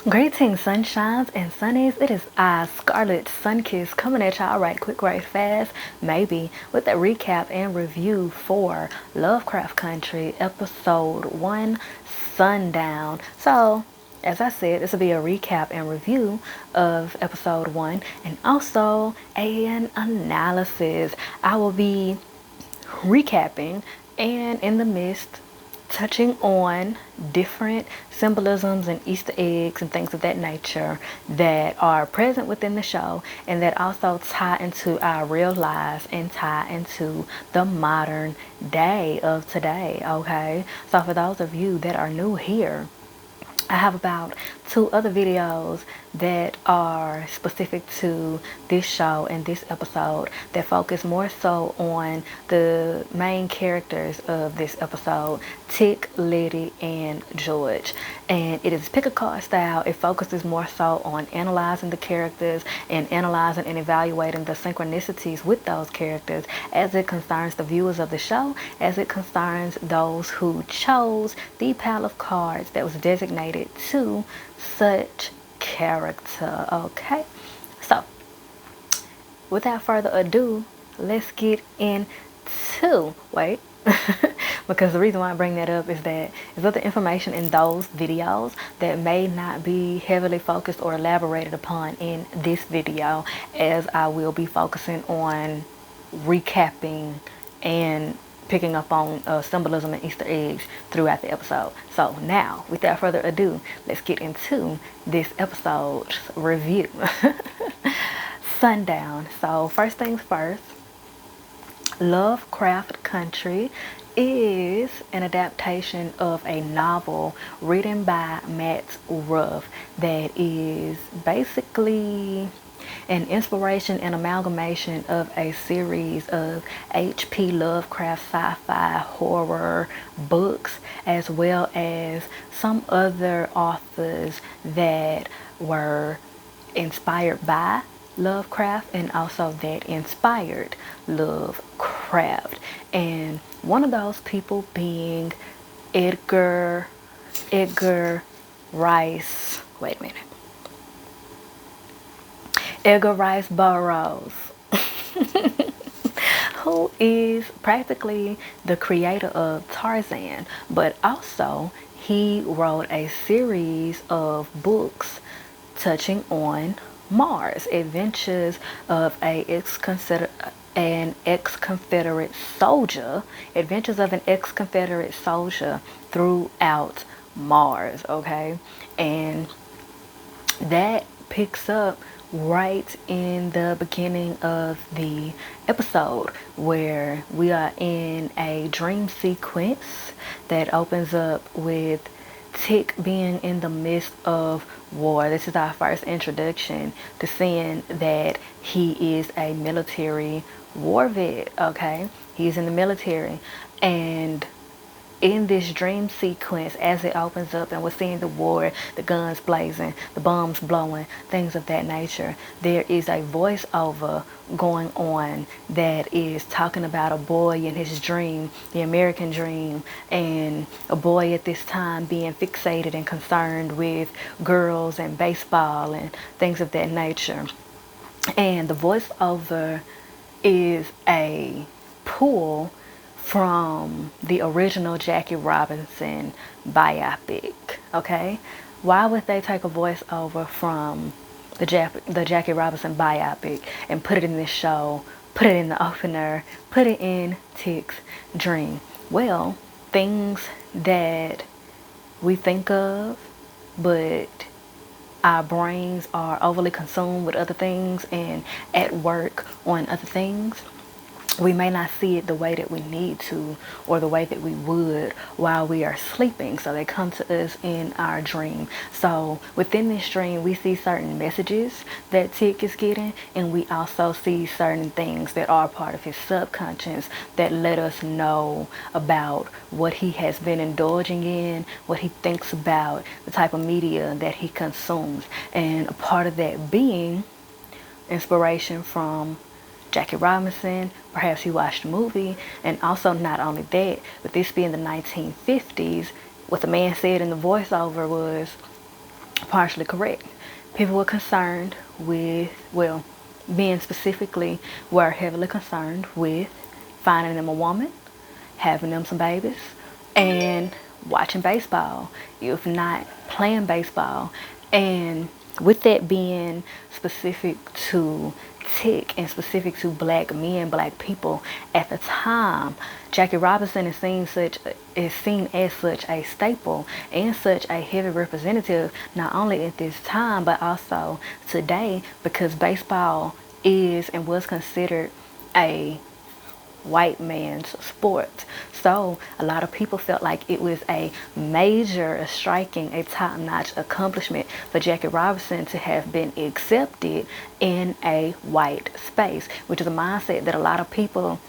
Greetings, sunshines and sunnies. It is I, Scarlet Sunkiss, coming at y'all right quick, right fast, maybe, with a recap and review for Lovecraft Country, Episode 1, Sundown. So, as I said, this will be a recap and review of Episode 1 and also an analysis. I will be recapping and in the midst touching on different symbolisms and Easter eggs and things of that nature that are present within the show and that also tie into our real lives and tie into the modern day of today. Okay, so for those of you that are new here, I have about 2 other videos that are specific to this show and this episode that focus more so on the main characters of this episode, Tick, Letty, and George. And it is pick a card style. It focuses more so on analyzing the characters and analyzing and evaluating the synchronicities with those characters as it concerns the viewers of the show, as it concerns those who chose the pile of cards that was designated to such character. Okay, so without further ado, let's get into because the reason why I bring that up is that there's other information in those videos that may not be heavily focused or elaborated upon in this video, as I will be focusing on recapping and picking up on symbolism and Easter eggs throughout the episode. So now, without further ado, let's get into this episode's review. Sundown. So first things first, Lovecraft Country is an adaptation of a novel written by Matt Ruff that is basically an inspiration and amalgamation of a series of H.P. Lovecraft sci-fi horror books, as well as some other authors that were inspired by Lovecraft and also that inspired Lovecraft. And one of those people being Edgar Rice. Wait a minute. Edgar Rice Burroughs, who is practically the creator of Tarzan, but also he wrote a series of books touching on Mars, adventures of an ex-Confederate soldier throughout Mars, okay? And that picks up right in the beginning of the episode, where we are in a dream sequence that opens up with Tick being in the midst of war. This is our first introduction to seeing that he is a military war vet, okay? He's in the military, and in this dream sequence, as it opens up and we're seeing the war, the guns blazing, the bombs blowing, things of that nature, there is a voiceover going on that is talking about a boy in his dream, the American dream, and a boy at this time being fixated and concerned with girls and baseball and things of that nature. And the voiceover is a pull from the original Jackie Robinson biopic, okay? Why would they take a voiceover from the Jackie Robinson biopic and put it in this show, put it in the opener, put it in Tick's dream? Well, things that we think of, but our brains are overly consumed with other things and at work on other things, we may not see it the way that we need to or the way that we would while we are sleeping. So they come to us in our dream. So within this dream, we see certain messages that Tick is getting, and we also see certain things that are part of his subconscious that let us know about what he has been indulging in, what he thinks about, the type of media that he consumes. And a part of that being inspiration from Jackie Robinson, perhaps you watched the movie, and also not only that, but this being the 1950s, what the man said in the voiceover was, partially correct. People were concerned with, well, men specifically were heavily concerned with finding them a woman, having them some babies, and watching baseball, if not playing baseball. And with that being specific to Tick and specific to black men, black people at the time, Jackie Robinson is seen as such a staple and such a heavy representative, not only at this time but also today, because baseball is and was considered a white man's sport. So a lot of people felt like it was a major, a striking, a top-notch accomplishment for Jackie Robinson to have been accepted in a white space, which is a mindset that a lot of people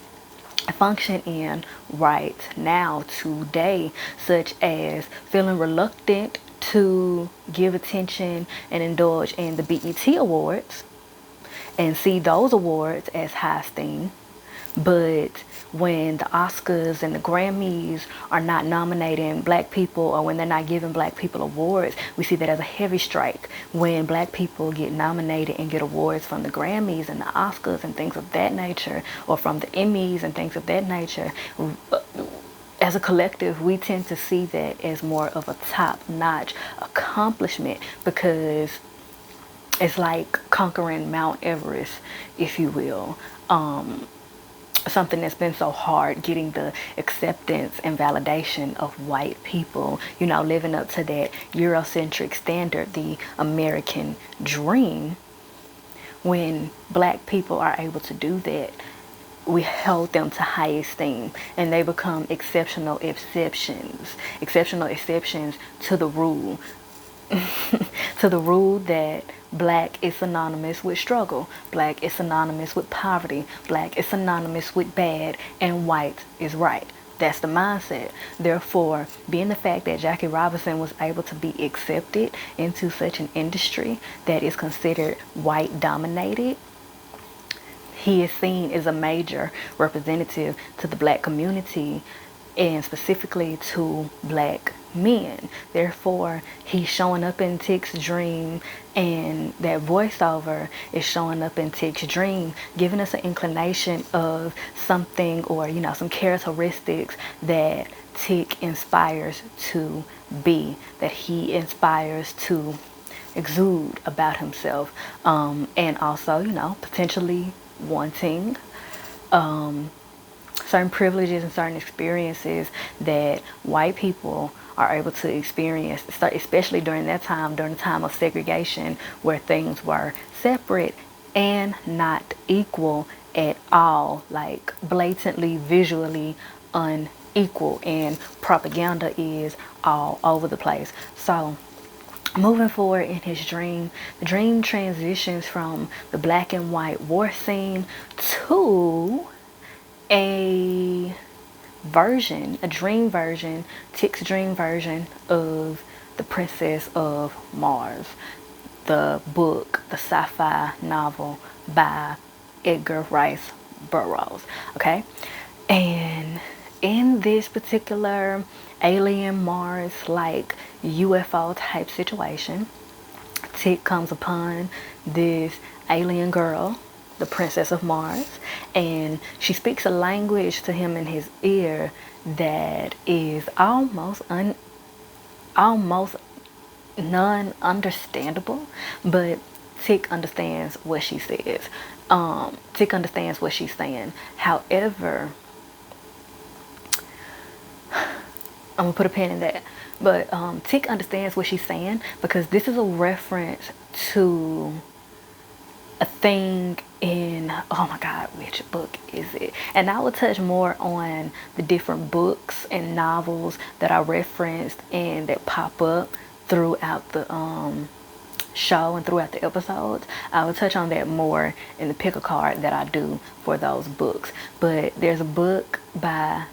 function in right now today, such as feeling reluctant to give attention and indulge in the BET Awards and see those awards as high esteem. But when the Oscars and the Grammys are not nominating black people, or when they're not giving black people awards, we see that as a heavy strike. When black people get nominated and get awards from the Grammys and the Oscars and things of that nature, or from the Emmys and things of that nature, as a collective, we tend to see that as more of a top-notch accomplishment, because it's like conquering Mount Everest, if you will. Something that's been so hard, getting the acceptance and validation of white people, living up to that Eurocentric standard, the American dream. When black people are able to do that, we hold them to high esteem, and they become exceptional exceptions to the rule. To the rule that black is synonymous with struggle, black is synonymous with poverty, black is synonymous with bad, and white is right. That's the mindset. Therefore, being the fact that Jackie Robinson was able to be accepted into such an industry that is considered white dominated, he is seen as a major representative to the black community, and specifically to black men. Therefore, he's showing up in Tick's dream, and that voiceover is showing up in Tick's dream, giving us an inclination of something, or some characteristics that Tick inspires to be, that he inspires to exude about himself, and also potentially wanting certain privileges and certain experiences that white people are able to experience, especially during that time, during the time of segregation, where things were separate and not equal at all, like blatantly visually unequal, and propaganda is all over the place. So moving forward in his dream, the dream transitions from the black and white war scene to a dream version, Tick's dream version of The Princess of Mars, the book, the sci-fi novel by Edgar Rice Burroughs. Okay, and in this particular alien Mars like UFO type situation, Tick comes upon this alien girl, the Princess of Mars, and she speaks a language to him in his ear that is almost non-understandable, but Tick understands what she says. Tick understands what she's saying. However, I'm gonna put a pin in that. But Tick understands what she's saying, because this is a reference to a thing in, oh my god, which book is it? And I will touch more on the different books and novels that I referenced and that pop up throughout the show and throughout the episodes. I will touch on that more in the pick a card that I do for those books. But there's a book by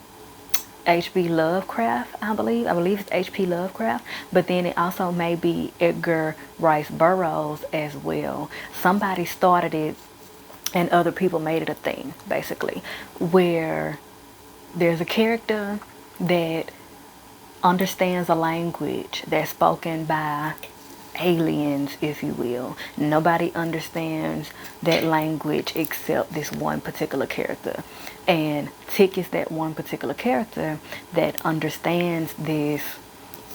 H.P. Lovecraft, I believe it's H.P. Lovecraft, but then it also may be Edgar Rice Burroughs as well. Somebody started it and other people made it a thing, basically, where there's a character that understands a language that's spoken by aliens, if you will. Nobody understands that language except this one particular character. And Tick is that one particular character that understands this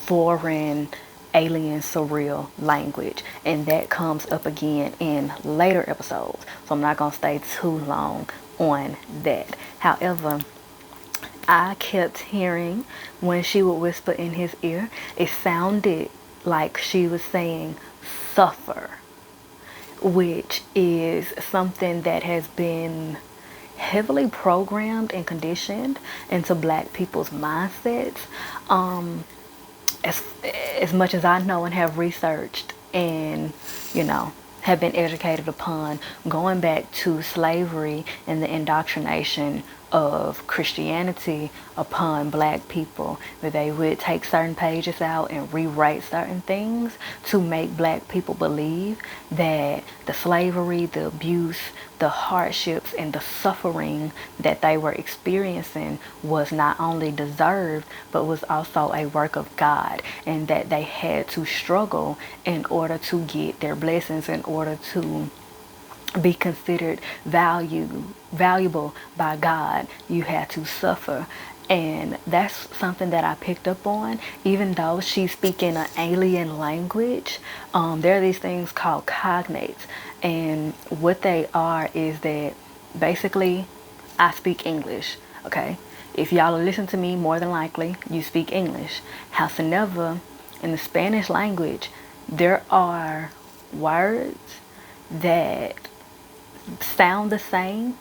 foreign, alien, surreal language. And that comes up again in later episodes. So I'm not going to stay too long on that. However, I kept hearing when she would whisper in his ear, it sounded like she was saying suffer, which is something that has been heavily programmed and conditioned into black people's mindsets. As much as I know and have researched and, have been educated upon, going back to slavery and the indoctrination of Christianity upon black people, that they would take certain pages out and rewrite certain things to make black people believe that the slavery, the abuse, the hardships, and the suffering that they were experiencing was not only deserved, but was also a work of God, and that they had to struggle in order to get their blessings, in order to be considered valuable by God. You had to suffer. And that's something that I picked up on. Even though she's speaking an alien language, there are these things called cognates. And what they are is that basically I speak English, okay? If y'all listen to me, more than likely you speak English. Howsoever, in the Spanish language, there are words that sound the same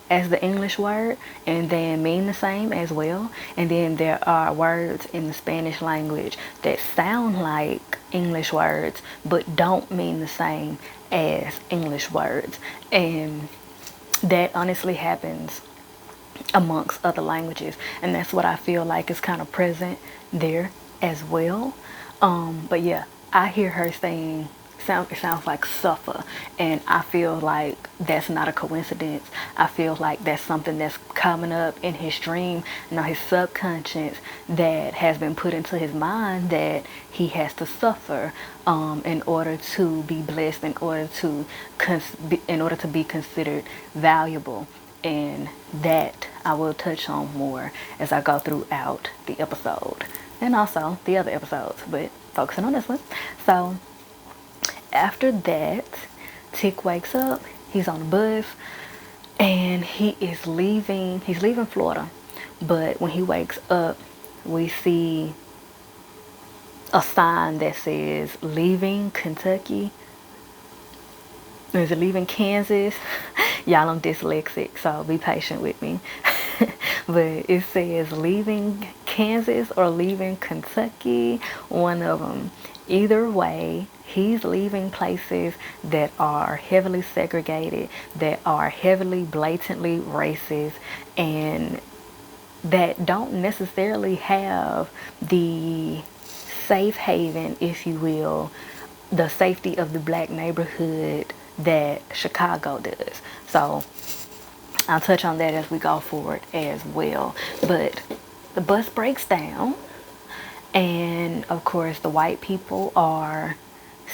as the English word and then mean the same as well. And then there are words in the Spanish language that sound like English words but don't mean the same as English words. And that honestly happens amongst other languages, and that's what I feel like is kind of present there as well. But yeah, I hear her saying it sounds like suffer, and I feel like that's not a coincidence. I feel like that's something that's coming up in his dream, his subconscious, that has been put into his mind, that he has to suffer in order to be blessed, in order to be considered valuable. And that I will touch on more as I go throughout the episode, and also the other episodes, but focusing on this one. So after that, Tick wakes up, he's on the bus, and he's leaving Florida. But when he wakes up, we see a sign that says leaving Kentucky. Is it leaving Kansas? Y'all, I'm dyslexic, so be patient with me. But it says leaving Kansas or leaving Kentucky, one of them. Either way, he's leaving places that are heavily segregated, that are heavily, blatantly racist, and that don't necessarily have the safe haven, if you will, the safety of the black neighborhood that Chicago does. So I'll touch on that as we go forward as well. But the bus breaks down, and of course the white people are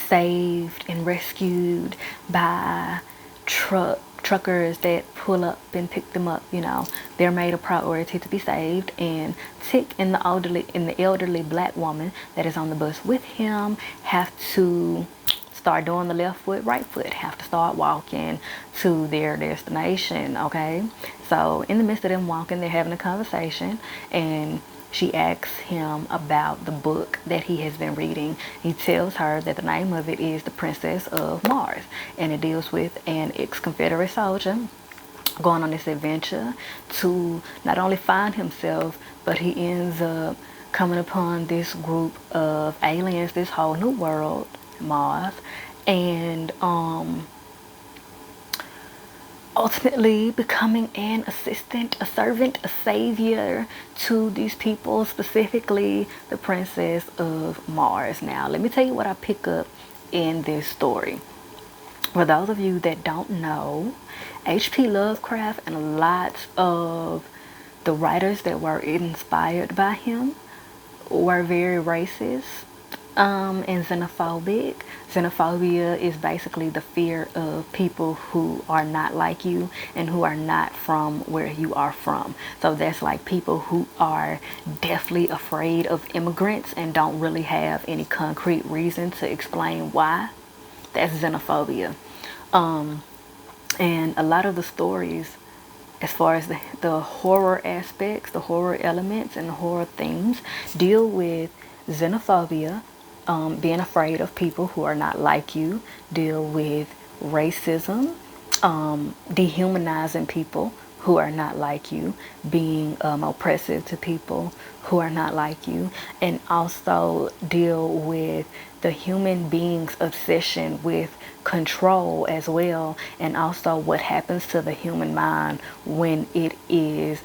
saved and rescued by truckers that pull up and pick them up. They're made a priority to be saved, and Tick and the elderly black woman that is on the bus with him have to start doing the left foot, right foot, have to start walking to their destination, okay? So in the midst of them walking, they're having a conversation, and she asks him about the book that he has been reading. He tells her that the name of it is The Princess of Mars, and it deals with an ex-Confederate soldier going on this adventure to not only find himself, but he ends up coming upon this group of aliens, this whole new world, Mars, and ultimately becoming an assistant, a servant, a savior to these people, specifically the Princess of Mars. Now, let me tell you what I pick up in this story. For those of you that don't know, H.P. Lovecraft and a lot of the writers that were inspired by him were very racist. And xenophobic. Xenophobia is basically the fear of people who are not like you and who are not from where you are from. So that's like people who are deathly afraid of immigrants and don't really have any concrete reason to explain why. That's xenophobia. And a lot of the stories, as far as the horror aspects, the horror elements, and the horror themes, deal with xenophobia, being afraid of people who are not like you, deal with racism, dehumanizing people who are not like you, being oppressive to people who are not like you, and also deal with the human being's obsession with control as well, and also what happens to the human mind when it is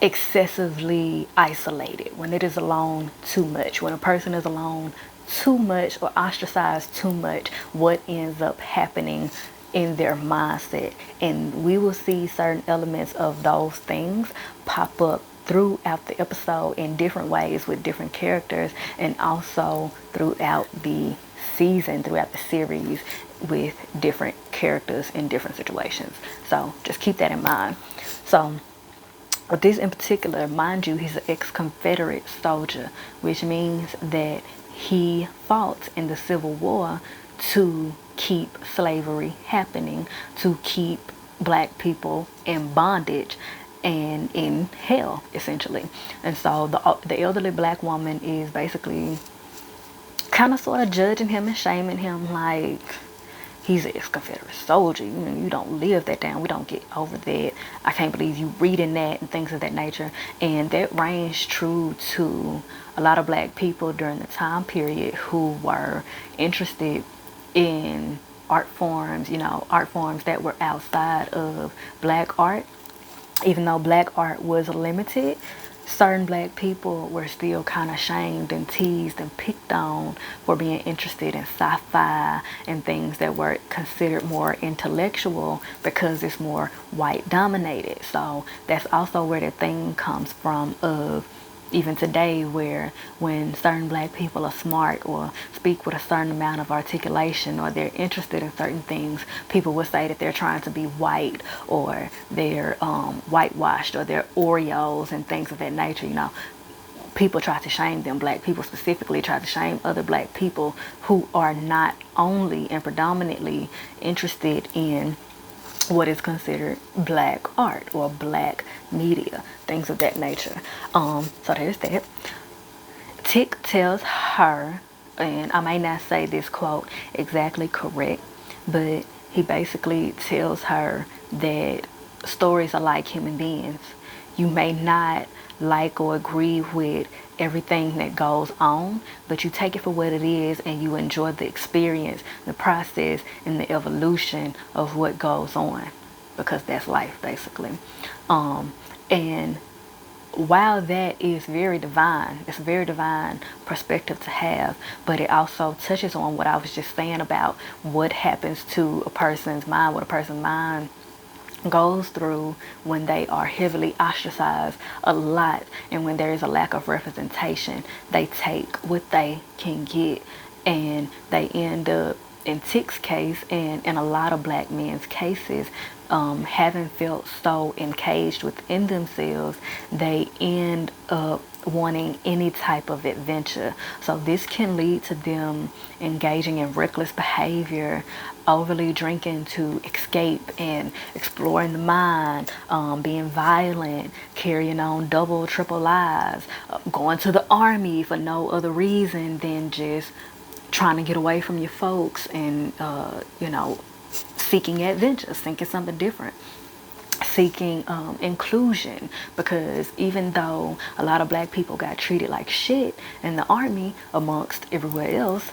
excessively isolated, when it is alone too much, when a person is alone too much or ostracized too much, what ends up happening in their mindset. And we will see certain elements of those things pop up throughout the episode in different ways with different characters, and also throughout the season, throughout the series, with different characters in different situations. So just keep that in mind. So but this in particular, mind you, he's an ex-Confederate soldier, which means that he fought in the Civil War to keep slavery happening, to keep black people in bondage and in hell, essentially. And so the elderly black woman is basically kind of sort of judging him and shaming him, like, he's an ex-Confederate soldier. You know, you don't live that down. We don't get over that. I can't believe you reading that and things of that nature. And that ranged true to a lot of black people during the time period who were interested in art forms, you know, art forms that were outside of black art. Even though black art was limited, certain black people were still kind of shamed and teased and picked on for being interested in sci-fi and things that were considered more intellectual because it's more white dominated. So that's also where the thing comes from of even today, where when certain black people are smart or speak with a certain amount of articulation or they're interested in certain things, people will say that they're trying to be white, or they're whitewashed, or they're Oreos and things of that nature. You know, people try to shame them. Black people specifically try to shame other black people who are not only and predominantly interested in what is considered black art or black media, things of that nature. So there's that. Tick tells her, and I may not say this quote exactly correct, but he basically tells her that stories are like human beings. You may not like or agree with everything that goes on, but you take it for what it is and you enjoy the experience, the process, and the evolution of what goes on, because that's life basically. And while that is very divine, it's a very divine perspective to have, but it also touches on what I was just saying about what happens to a person's mind, what a person's mind goes through when they are heavily ostracized a lot, and when there is a lack of representation. They take what they can get, and they end up, in Tick's case and in a lot of black men's cases, having felt so encaged within themselves, they end up wanting any type of adventure. So this can lead to them engaging in reckless behavior, overly drinking to escape and exploring the mind, being violent, carrying on double, triple lives, going to the army for no other reason than just trying to get away from your folks, and seeking adventure, thinking something different, seeking inclusion, because even though a lot of black people got treated like shit in the army amongst everywhere else,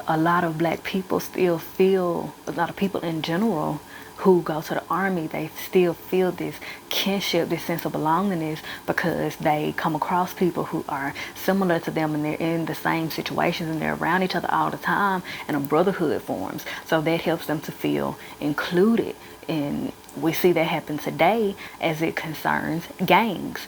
a lot of black people still feel, a lot of people in general who go to the army, they still feel this kinship, this sense of belongingness, because they come across people who are similar to them and they're in the same situations and they're around each other all the time, and a brotherhood forms. So that helps them to feel included. And we see that happen today as it concerns gangs.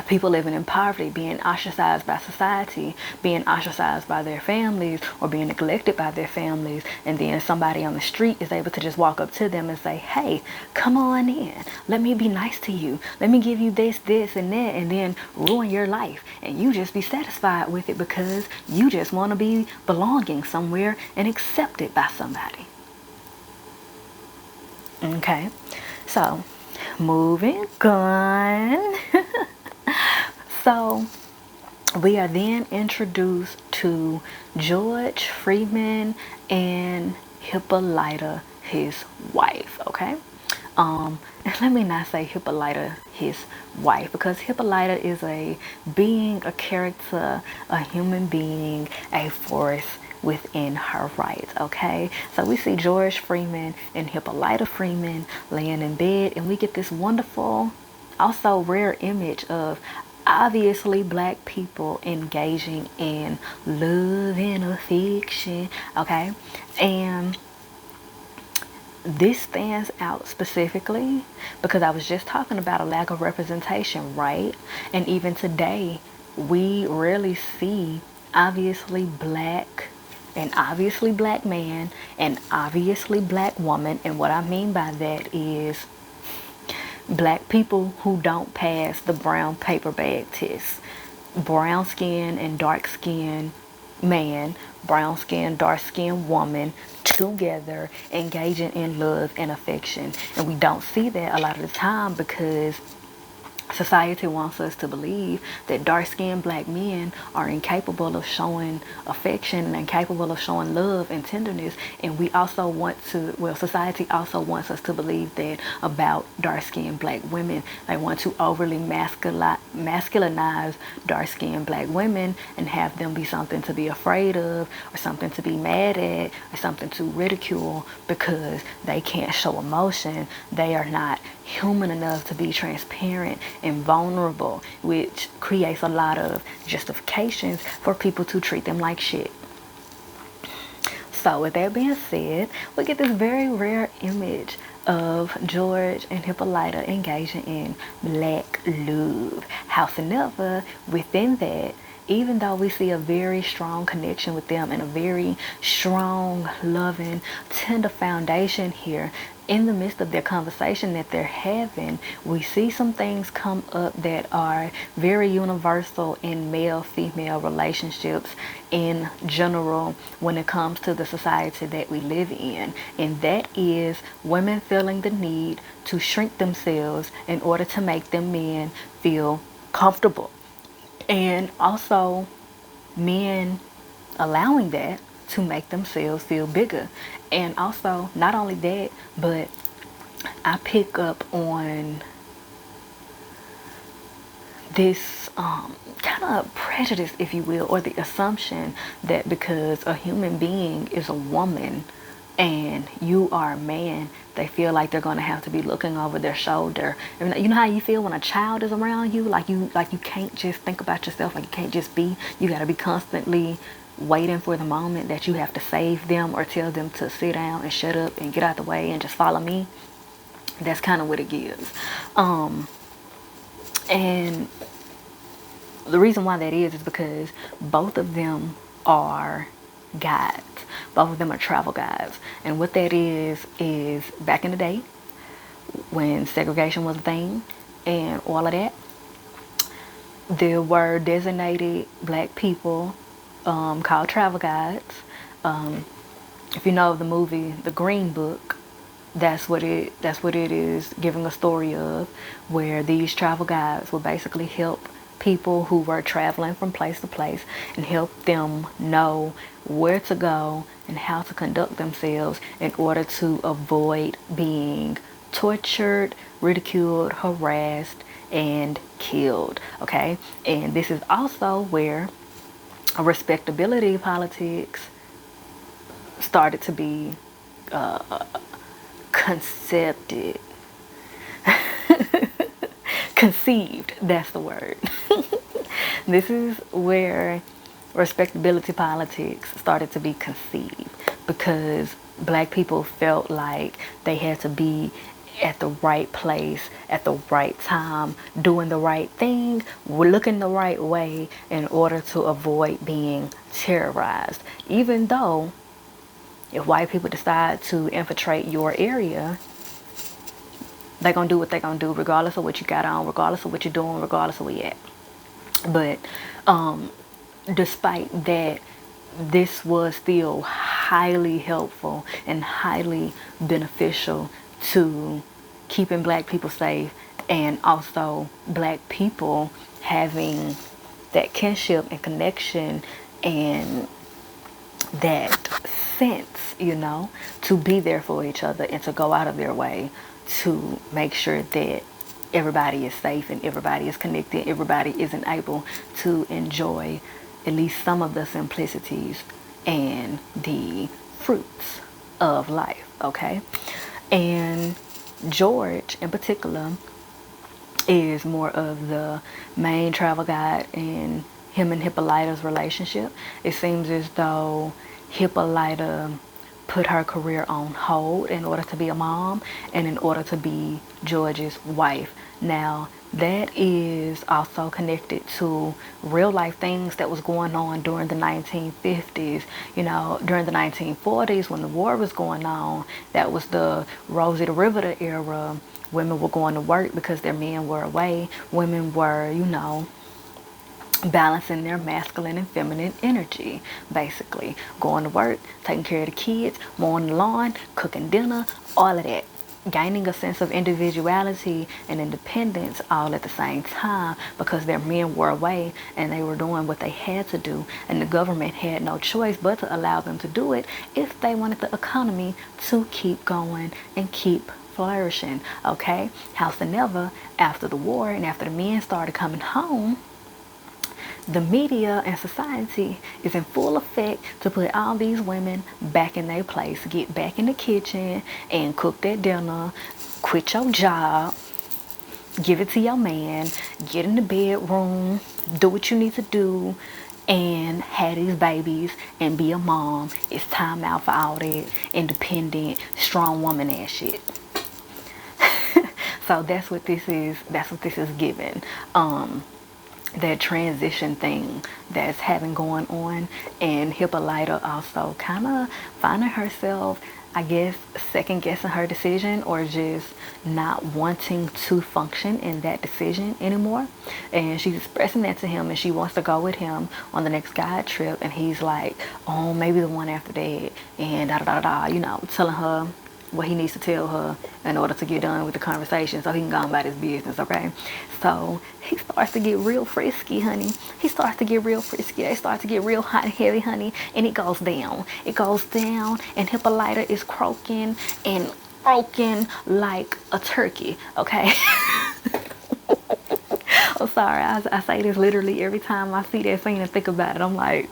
people living in poverty, being ostracized by society, being ostracized by their families, or being neglected by their families, and then somebody on the street is able to just walk up to them and say, hey, come on in, let me be nice to you, let me give you this, this, and that, and then ruin your life, and you just be satisfied with it because you just want to be belonging somewhere and accepted by somebody. Okay, so moving on. So we are then introduced to George Freeman and Hippolyta, his wife. Okay, and let me not say Hippolyta, his wife, because Hippolyta is a being, a character, a human being, a force within her right. Okay, so we see George Freeman and Hippolyta Freeman laying in bed, and we get this wonderful, also rare image of obviously black people engaging in love and affection. Okay, and this stands out specifically because I was just talking about a lack of representation, right? And even today, we rarely see obviously black, an obviously black man, an obviously black woman. And what I mean by that is black people who don't pass the brown paper bag test. Brown skin and dark skin man, brown skin, dark skin woman together engaging in love and affection. And we don't see that a lot of the time because society wants us to believe that dark-skinned black men are incapable of showing affection and incapable of showing love and tenderness. And we also want to, well, society also wants us to believe that about dark-skinned black women. They want to overly masculinize dark-skinned black women and have them be something to be afraid of, or something to be mad at, or something to ridicule because they can't show emotion. They are not human enough to be transparent and vulnerable, which creates a lot of justifications for people to treat them like shit. So with that being said, we get this very rare image of George and Hippolyta engaging in black love. Howsoever, within that, even though we see a very strong connection with them and a very strong, loving, tender foundation here, in the midst of their conversation that they're having, we see some things come up that are very universal in male-female relationships in general when it comes to the society that we live in. And that is women feeling the need to shrink themselves in order to make them men feel comfortable. And also men allowing that to make themselves feel bigger. And also, not only that, but I pick up on this kind of prejudice, if you will, or the assumption that because a human being is a woman and you are a man, they feel like they're going to have to be looking over their shoulder. And you know how you feel when a child is around you, like you can't just think about yourself, like you can't just be, you got to be constantly waiting for the moment that you have to save them or tell them to sit down and shut up and get out the way and just follow me. That's kind of what it gives. And the reason why that is because both of them are guides. Both of them are travel guides. And what that is back in the day when segregation was a thing and all of that, there were designated black people called travel guides. If you know the movie The Green Book, that's what it is giving a story of, where these travel guides will basically help people who were traveling from place to place and help them know where to go and how to conduct themselves in order to avoid being tortured, ridiculed, harassed, and killed. Okay, and this is also where respectability politics started to be conceived. Conceived, that's the word. This is where respectability politics started to be conceived, because black people felt like they had to be at the right place at the right time, doing the right thing, looking the right way in order to avoid being terrorized. Even though if white people decide to infiltrate your area, they're gonna do what they're gonna do regardless of what you got on, regardless of what you're doing, regardless of where you at. But despite that, this was still highly helpful and highly beneficial to keeping black people safe, and also black people having that kinship and connection and that sense, to be there for each other and to go out of their way to make sure that everybody is safe and everybody is connected, everybody isn't able to enjoy at least some of the simplicities and the fruits of life, okay? And George in particular is more of the main travel guide in him and Hippolyta's relationship. It seems as though Hippolyta put her career on hold in order to be a mom and in order to be George's wife. Now, that is also connected to real life things that was going on during the 1950s. During the 1940s when the war was going on, that was the Rosie the Riveter era. Women were going to work because their men were away. Women were, balancing their masculine and feminine energy, basically. Going to work, taking care of the kids, mowing the lawn, cooking dinner, all of that. Gaining a sense of individuality and independence all at the same time because their men were away and they were doing what they had to do, and the government had no choice but to allow them to do it if they wanted the economy to keep going and keep flourishing, okay? Howsoever, after the war and after the men started coming home, the media and society is in full effect to put all these women back in their place, get back in the kitchen and cook their dinner, quit your job, give it to your man, get in the bedroom, do what you need to do, and have these babies and be a mom. It's time out for all that independent, strong woman ass shit. So that's what this is. That's what this is giving. That transition thing that's having going on, and Hippolyta also kind of finding herself, I guess, second guessing her decision or just not wanting to function in that decision anymore. And she's expressing that to him, and she wants to go with him on the next guide trip, and he's like, oh, maybe the one after that, and da da da da, telling her what he needs to tell her in order to get done with the conversation so he can go about his business, okay? So he starts to get real frisky, honey. He starts to get real frisky. They start to get real hot and heavy, honey, and it goes down. It goes down, and Hippolyta is croaking and croaking like a turkey, okay? I'm sorry, I say this literally every time I see that scene and think about it. I'm like,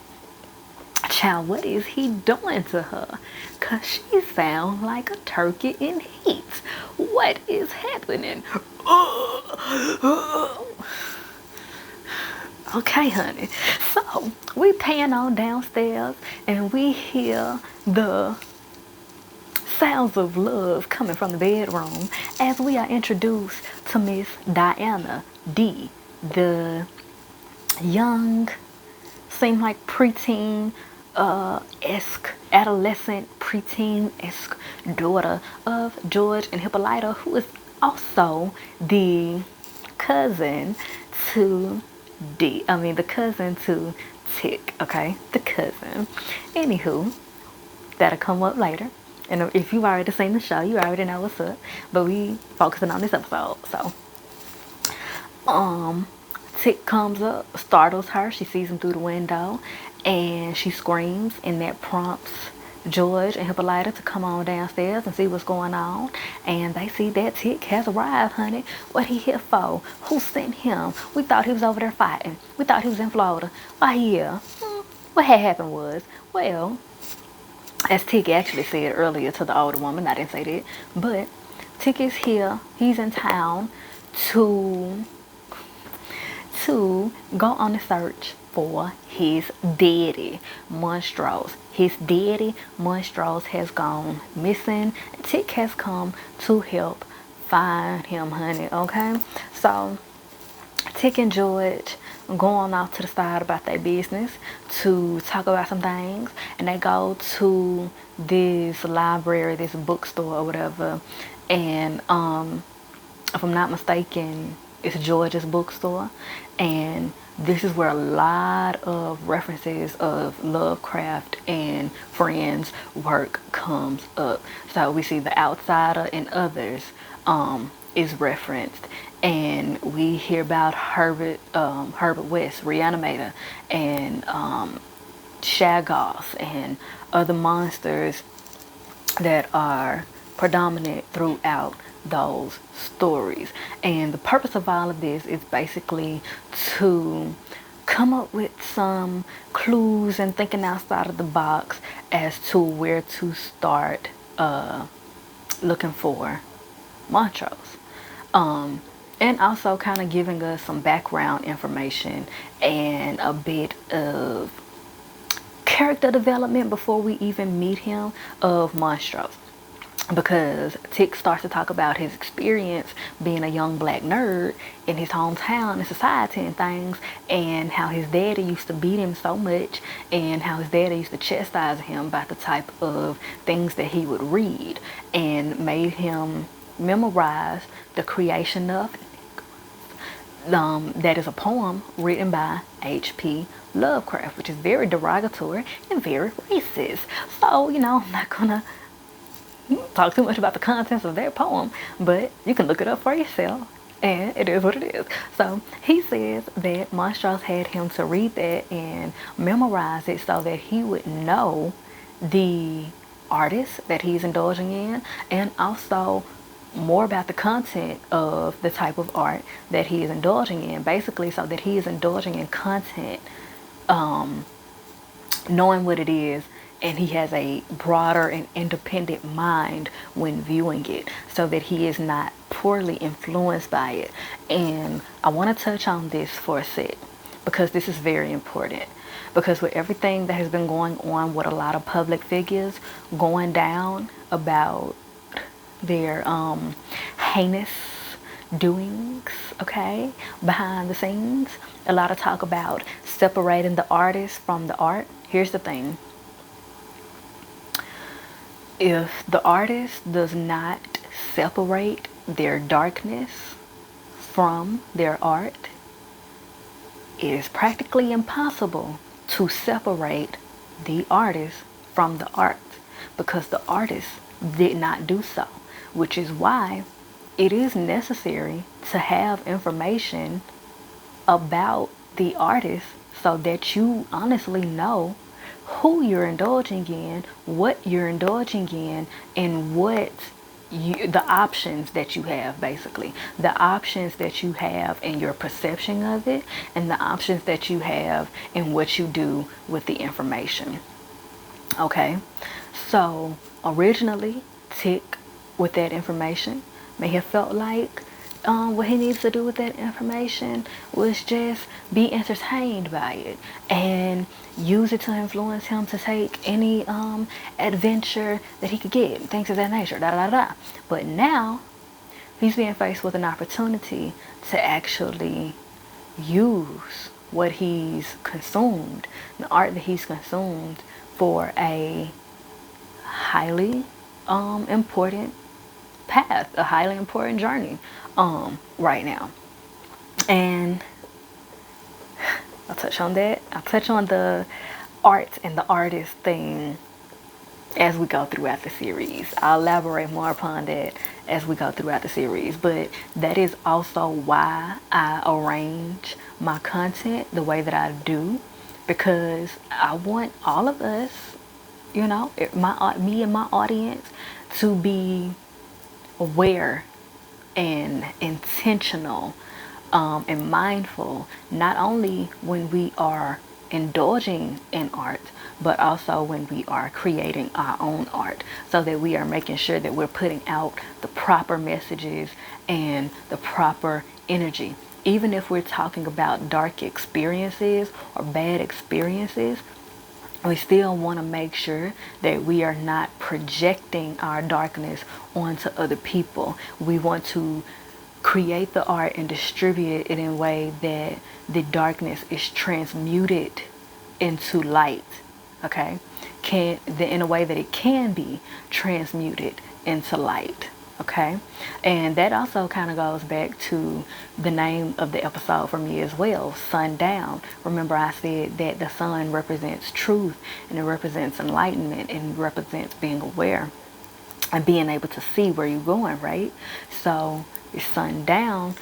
child, what is he doing to her? Cause she sounds like a turkey in heat. What is happening? Okay, honey. So we pan on downstairs and we hear the sounds of love coming from the bedroom as we are introduced to Miss Diana D, the young, seem like preteen esque, adolescent, preteen-esque daughter of George and Hippolyta, who is also the cousin to the cousin to Tick, okay? The cousin. Anywho, that'll come up later. And if you've already seen the show, you already know what's up. But we focusing on this episode, so. Tick comes up, startles her. She sees him through the window, and she screams, and that prompts George and Hippolyta to come on downstairs and see what's going on. And they see that Tick has arrived, honey. What he here for? Who sent him? We thought he was over there fighting. We thought he was in Florida. Why here? What had happened was, well, as Tick actually said earlier to the older woman, I didn't say that, but Tick is here. He's in town to go on a search for his daddy, Monstrose. His daddy, Monstrose, has gone missing. Tick has come to help find him, honey, okay? So Tick and George going off to the side about their business to talk about some things, and they go to this library, this bookstore or whatever, and if I'm not mistaken, it's George's bookstore, and this is where a lot of references of Lovecraft and Friends work comes up. So we see The Outsider and Others is referenced, and we hear about Herbert West, Reanimator, and Shaggoth, and other monsters that are predominant throughout those stories. And the purpose of all of this is basically to come up with some clues and thinking outside of the box as to where to start looking for Montrose. And also kind of giving us some background information and a bit of character development before we even meet him of Montrose. Because Tick starts to talk about his experience being a young black nerd in his hometown and society and things, and how his daddy used to beat him so much, and how his daddy used to chastise him about the type of things that he would read, and made him memorize the creation of that is a poem written by H.P. Lovecraft, which is very derogatory and very racist. So, I'm not gonna talk too much about the contents of their poem, but you can look it up for yourself, and it is what it is. So he says that Montrose had him to read that and memorize it so that he would know the artist that he's indulging in, and also more about the content of the type of art that he is indulging in, basically so that he is indulging in content knowing what it is, and he has a broader and independent mind when viewing it, so that he is not poorly influenced by it. And I want to touch on this for a sec, because this is very important. Because with everything that has been going on with a lot of public figures going down about their heinous doings, okay, behind the scenes, a lot of talk about separating the artist from the art. Here's the thing: if the artist does not separate their darkness from their art, it is practically impossible to separate the artist from the art, because the artist did not do so, which is why it is necessary to have information about the artist so that you honestly know who you're indulging in, what you're indulging in, and what the options that you have, basically the options that you have in your perception of it, and the options that you have in what you do with the information. Okay, so originally Tick, with that information, may have felt like what he needs to do with that information was just be entertained by it and use it to influence him to take any adventure that he could get, things of that nature, da da da. But now he's being faced with an opportunity to actually use what he's consumed, the art that he's consumed, for a highly important path, a highly important journey right now. And I'll touch on that. I'll touch on the art and the artist thing as we go throughout the series. I'll elaborate more upon that as we go throughout the series, but that is also why I arrange my content the way that I do, because I want all of us, me and my audience, to be aware and intentional and mindful, not only when we are indulging in art, but also when we are creating our own art, so that we are making sure that we're putting out the proper messages and the proper energy. Even if we're talking about dark experiences or bad experiences, we still want to make sure that we are not projecting our darkness onto other people. We want to create the art and distribute it in a way that the darkness is transmuted into light. Okay, in a way that it can be transmuted into light. Okay, and that also kind of goes back to the name of the episode for me as well, SunDown. Remember, I said that the sun represents truth, and it represents enlightenment, and represents being aware and being able to see where you're going, right? So the SunDown,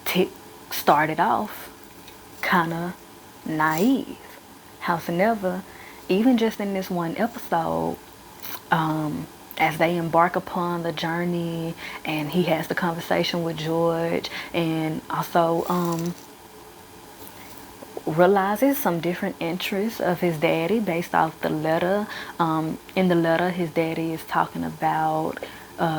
Tick started off kind of naive. Howsoever, even just in this one episode, as they embark upon the journey, and he has the conversation with George, and also realizes some different interests of his daddy based off the letter. In the letter, his daddy is talking about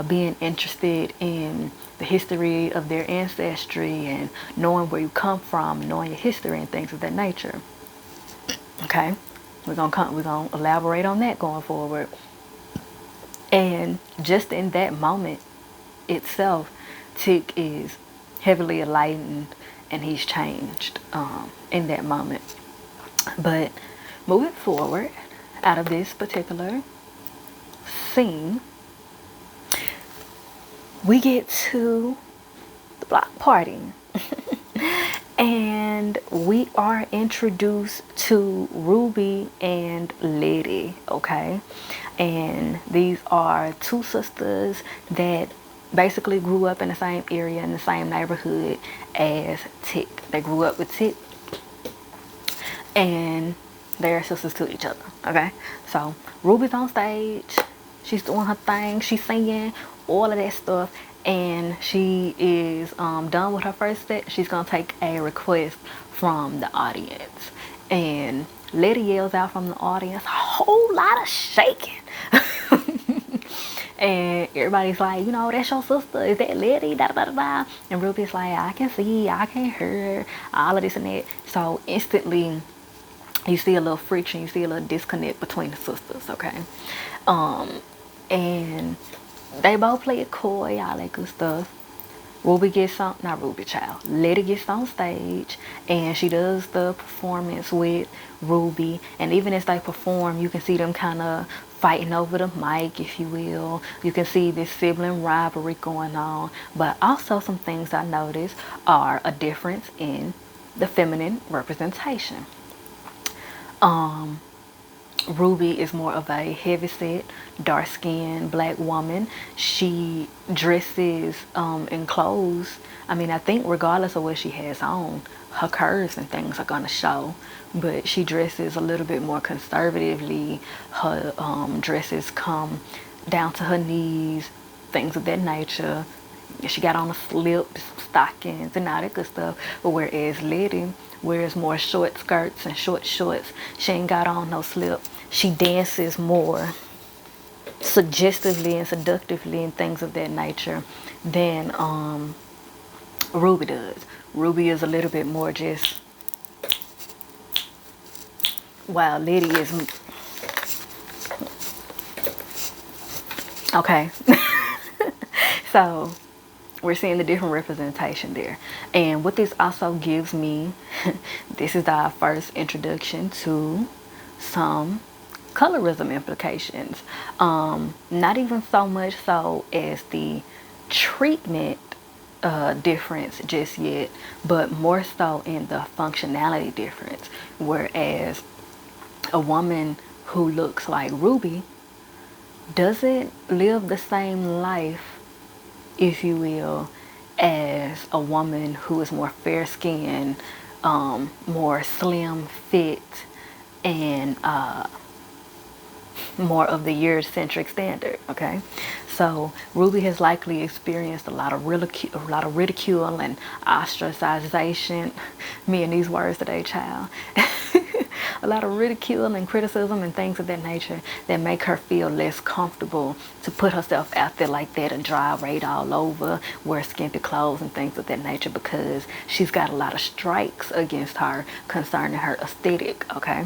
being interested in the history of their ancestry and knowing where you come from, knowing your history and things of that nature. Okay, we're gonna elaborate on that going forward. And just in that moment itself, Tick is heavily enlightened, and he's changed in that moment. But moving forward out of this particular scene, we get to the block party. And we are introduced to Ruby and Letty, okay? And these are two sisters that basically grew up in the same area, in the same neighborhood as Tick. They grew up with Tick, and they're sisters to each other, okay? So Ruby's on stage, she's doing her thing, she's singing, all of that stuff, and she is done with her first set. She's gonna take a request from the audience, and Letty yells out from the audience, a whole lot of shaking. And everybody's like, you know, that's your sister, is that Letty, da da da da. And Ruby's like, I can see, I can hear, all of this and that. So instantly you see a little friction, you see a little disconnect between the sisters, okay? And they both play it coy, all that good stuff. Ruby gets on, not Ruby, child. Letty gets on stage, and she does the performance with Ruby. And even as they perform, you can see them kind of fighting over the mic, if you will. You can see this sibling rivalry going on. But also some things I noticed are a difference in the feminine representation. Ruby is more of a heavyset, dark-skinned black woman. She dresses in clothes. I mean, I think regardless of what she has on, her curves and things are gonna show. But she dresses a little bit more conservatively. Her dresses come down to her knees, things of that nature. She got on a slip, stockings, and all that good stuff. But whereas Letty wears more short skirts and short shorts, she ain't got on no slip. She dances more suggestively and seductively and things of that nature than Ruby does. Ruby is a little bit more just, while Letty is, okay. So we're seeing the different representation there. And what this also gives me, this is our first introduction to some colorism implications. Not even so much so as the treatment difference just yet, but more so in the functionality difference. Whereas a woman who looks like Ruby doesn't live the same life, if you will, as a woman who is more fair-skinned, more slim fit, and more of the Eurocentric standard, okay? So Ruby has likely experienced a lot of ridicule and ostracization. Me and these words today, child. A lot of ridicule and criticism and things of that nature that make her feel less comfortable to put herself out there like that and drive right all over, wear skimpy clothes and things of that nature, because she's got a lot of strikes against her concerning her aesthetic, okay?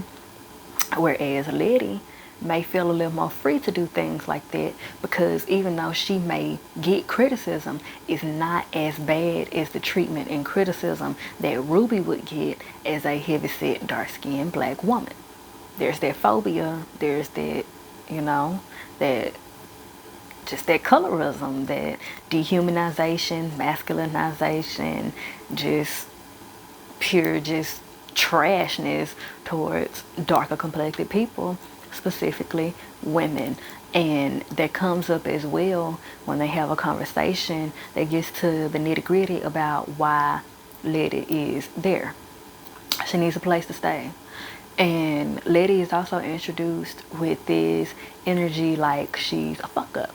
Whereas Letty may feel a little more free to do things like that because even though she may get criticism, it's not as bad as the treatment and criticism that Ruby would get as a heavyset, dark-skinned black woman. There's that phobia, there's that, you know, that just that colorism, that dehumanization, masculinization, just pure just trashness towards darker complected people, specifically women. And that comes up as well when they have a conversation that gets to the nitty gritty about why Letty is there. She needs a place to stay. And Letty is also introduced with this energy like she's a fuck up.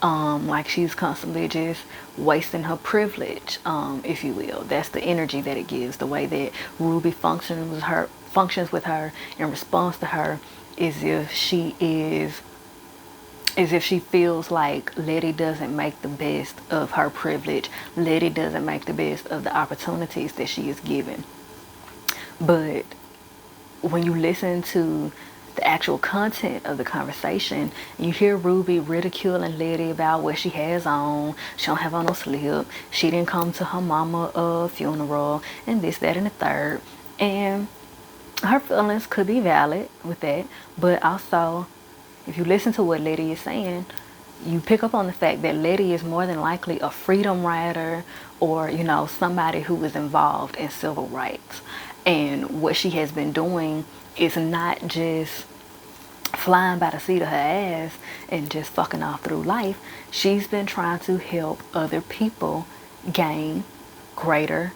Like she's constantly just wasting her privilege, if you will. That's the energy that it gives. The way that Ruby functions with her in response to her is if she is as if she feels like Letty doesn't make the best of her privilege. Letty doesn't make the best of the opportunities that she is given. But when you listen to the actual content of the conversation, you hear Ruby ridiculing Letty about what she has on. She don't have on no slip. She didn't come to her mama funeral and this, that, and the third. And her feelings could be valid with that, but also if you listen to what Letty is saying, you pick up on the fact that Letty is more than likely a freedom rider or, you know, somebody who was involved in civil rights. And what she has been doing is not just flying by the seat of her ass and just fucking off through life. She's been trying to help other people gain greater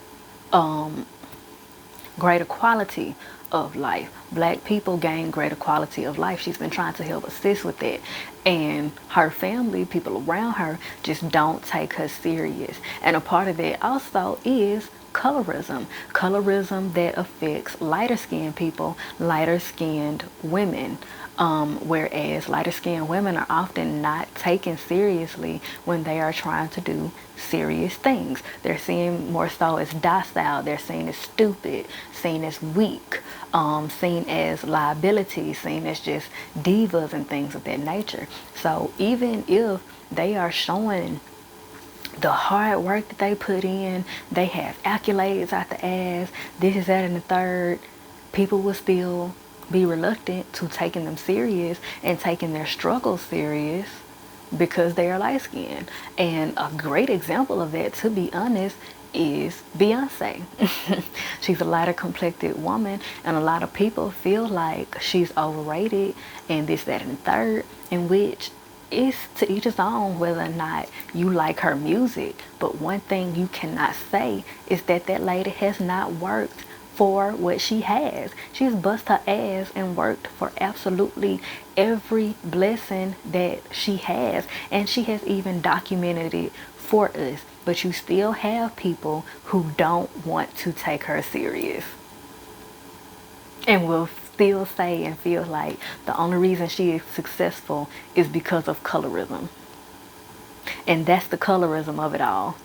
quality of life. Black people gain greater quality of life. She's been trying to help assist with that. And her family, people around her, just don't take her serious. And a part of that also is colorism. Colorism that affects lighter skinned people, lighter skinned women. Whereas lighter skinned women are often not taken seriously when they are trying to do serious things. They're seen more so as docile, they're seen as stupid, seen as weak, seen as liabilities, seen as just divas and things of that nature. So even if they are showing the hard work that they put in, they have accolades out the ass, this is that and the third, people will still be reluctant to taking them serious and taking their struggles serious because they are light skinned. And a great example of that, to be honest, is Beyonce. She's a lighter complected woman, and a lot of people feel like she's overrated and this, that, and the third, in which it's to each his own whether or not you like her music. But one thing you cannot say is that that lady has not worked for what she has. She's bust her ass and worked for absolutely every blessing that she has, and she has even documented it for us. But you still have people who don't want to take her serious and will still say and feel like the only reason she is successful is because of colorism. And that's the colorism of it all.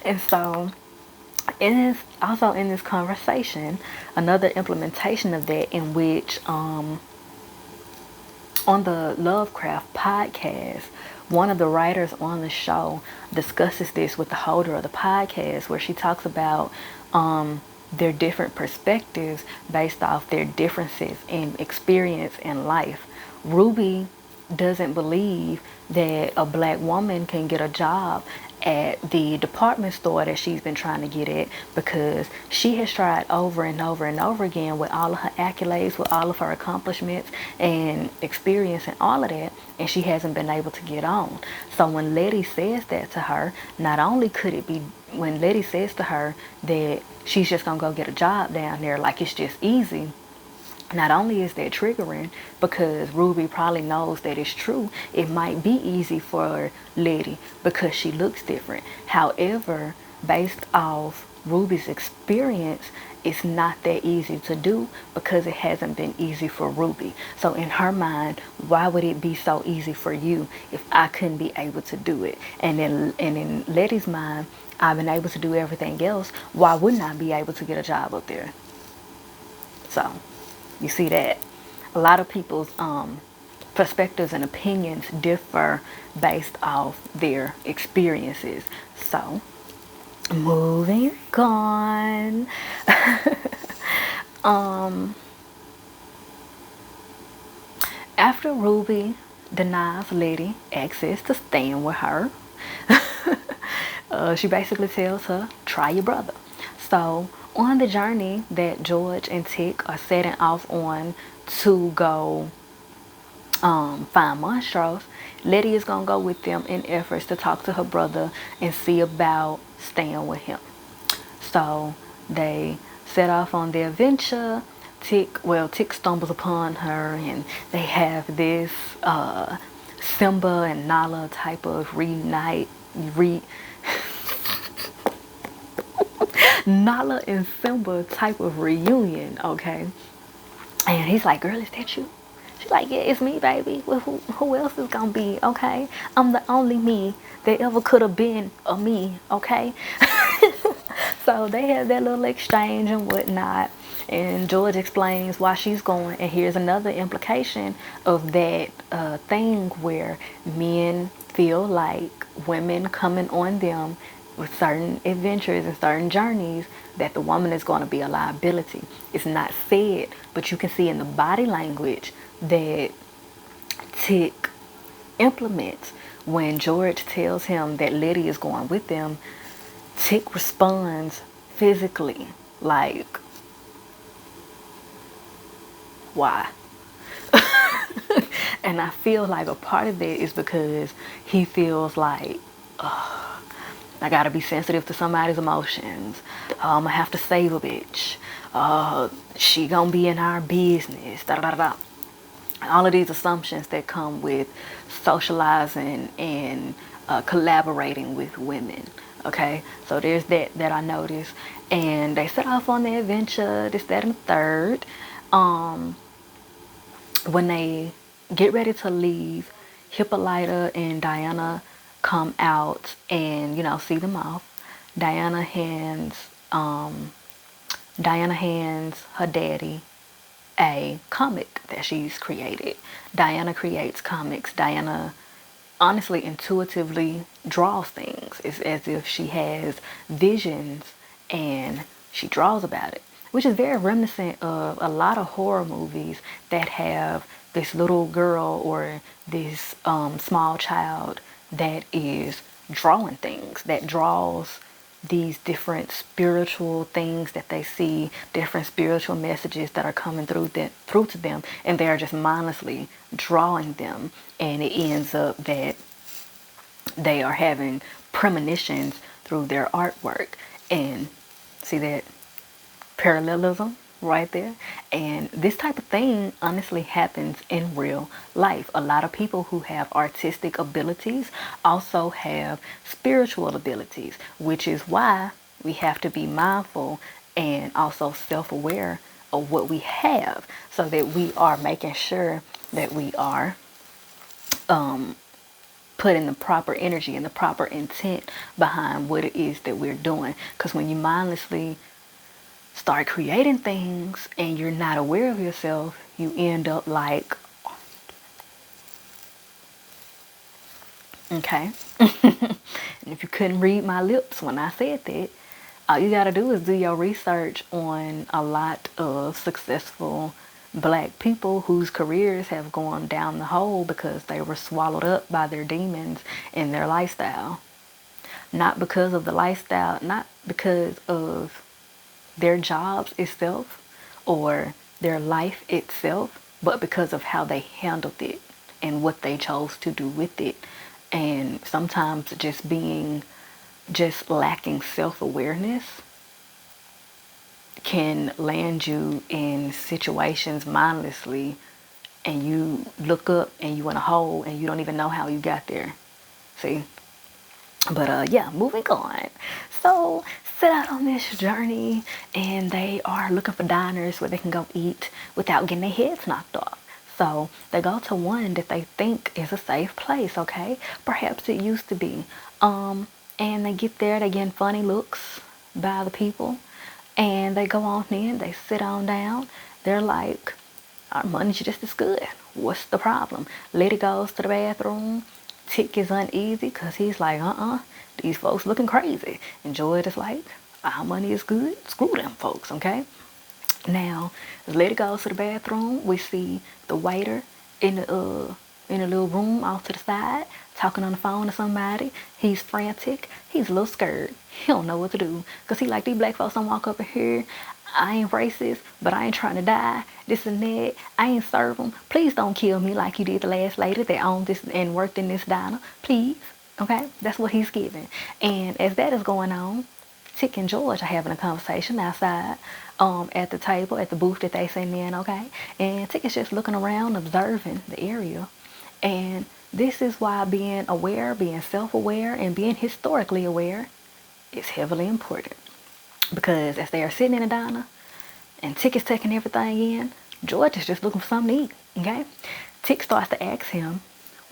And so also in this conversation, another implementation of that, in which on the Lovecraft podcast, one of the writers on the show discusses this with the holder of the podcast, where she talks about their different perspectives based off their differences in experience in life. Ruby doesn't believe that a black woman can get a job at the department store that she's been trying to get at, because she has tried over and over and over again with all of her accolades, with all of her accomplishments and experience and all of that, and she hasn't been able to get on. So when Letty says that to her, not only could it be when Letty says to her that she's just gonna go get a job down there like it's just easy, not only is that triggering, because Ruby probably knows that it's true, it might be easy for Letty because she looks different. However, based off Ruby's experience, it's not that easy to do because it hasn't been easy for Ruby. So in her mind, why would it be so easy for you if I couldn't be able to do it? And in Letty's mind, I've been able to do everything else. Why wouldn't I be able to get a job up there? So you see that a lot of people's perspectives and opinions differ based off their experiences. So moving on. After Ruby denies Letty access to staying with her, she basically tells her, try your brother. So on the journey that George and Tick are setting off on to go find Montrose, Letty is gonna go with them in efforts to talk to her brother and see about staying with him. So they set off on their adventure. Tick stumbles upon her, and they have this Simba and Nala type of Nala and Simba type of reunion, okay? And he's like, girl, is that you? She's like, yeah, it's me, baby. Well, who else is gonna be, okay? I'm the only me that ever could have been a me, okay? So they have that little exchange and whatnot. And George explains why she's going. And here's another implication of that thing where men feel like women coming on them with certain adventures and certain journeys, that the woman is going to be a liability. It's not said, but you can see in the body language that Tick implements when George tells him that Letty is going with them. Tick responds physically, like, why? And I feel like a part of that is because he feels like, I gotta be sensitive to somebody's emotions. I'm gonna have to save a bitch. She gonna be in our business. Da da da da. All of these assumptions that come with socializing and collaborating with women. Okay, so there's that I noticed. And they set off on their adventure, this, that, and the third. When they get ready to leave, Hippolyta and Diana come out and, see them off. Diana hands her daddy a comic that she's created. Diana creates comics. Diana honestly intuitively draws things. It's as if she has visions and she draws about it, which is very reminiscent of a lot of horror movies that have this little girl or this small child that is drawing things, that draws these different spiritual things that they see, different spiritual messages that are coming through to them, and they are just mindlessly drawing them, and it ends up that they are having premonitions through their artwork. And see that parallelism right there? And this type of thing honestly happens in real life. A lot of people who have artistic abilities also have spiritual abilities, which is why we have to be mindful and also self-aware of what we have, so that we are making sure that we are putting the proper energy and the proper intent behind what it is that we're doing. Because when you mindlessly start creating things and you're not aware of yourself, you end up like, okay. And if you couldn't read my lips when I said that, all you gotta do is do your research on a lot of successful Black people whose careers have gone down the hole because they were swallowed up by their demons and their lifestyle. Not because of the lifestyle, not because of their jobs itself or their life itself, but because of how they handled it and what they chose to do with it. And sometimes just lacking self-awareness can land you in situations mindlessly, and you look up and you in a hole and you don't even know how you got there. See? But yeah, moving on. So set out on this journey and they are looking for diners where they can go eat without getting their heads knocked off. So they go to one that they think is a safe place, okay? Perhaps it used to be. And they get there, they getting funny looks by the people. And they go on in, they sit on down, they're like, our money's just as good. What's the problem? Lady goes to the bathroom. Tick is uneasy because he's like, these folks looking crazy. And George is like, our money is good. Screw them folks, okay? Now, as Lady goes to the bathroom, we see the waiter in the little room off to the side, talking on the phone to somebody. He's frantic. He's a little scared. He don't know what to do. Because he like, these black folks don't walk up in here. I ain't racist, but I ain't trying to die. This and that. I ain't serve them. Please don't kill me like you did the last lady that owned this and worked in this diner. Please. Okay? That's what he's giving. And as that is going on, Tick and George are having a conversation outside at the table, at the booth that they sitting in, okay? And Tick is just looking around, observing the area. And this is why being aware, being self-aware, and being historically aware is heavily important. Because as they are sitting in a diner, and Tick is taking everything in, George is just looking for something to eat, okay? Tick starts to ask him,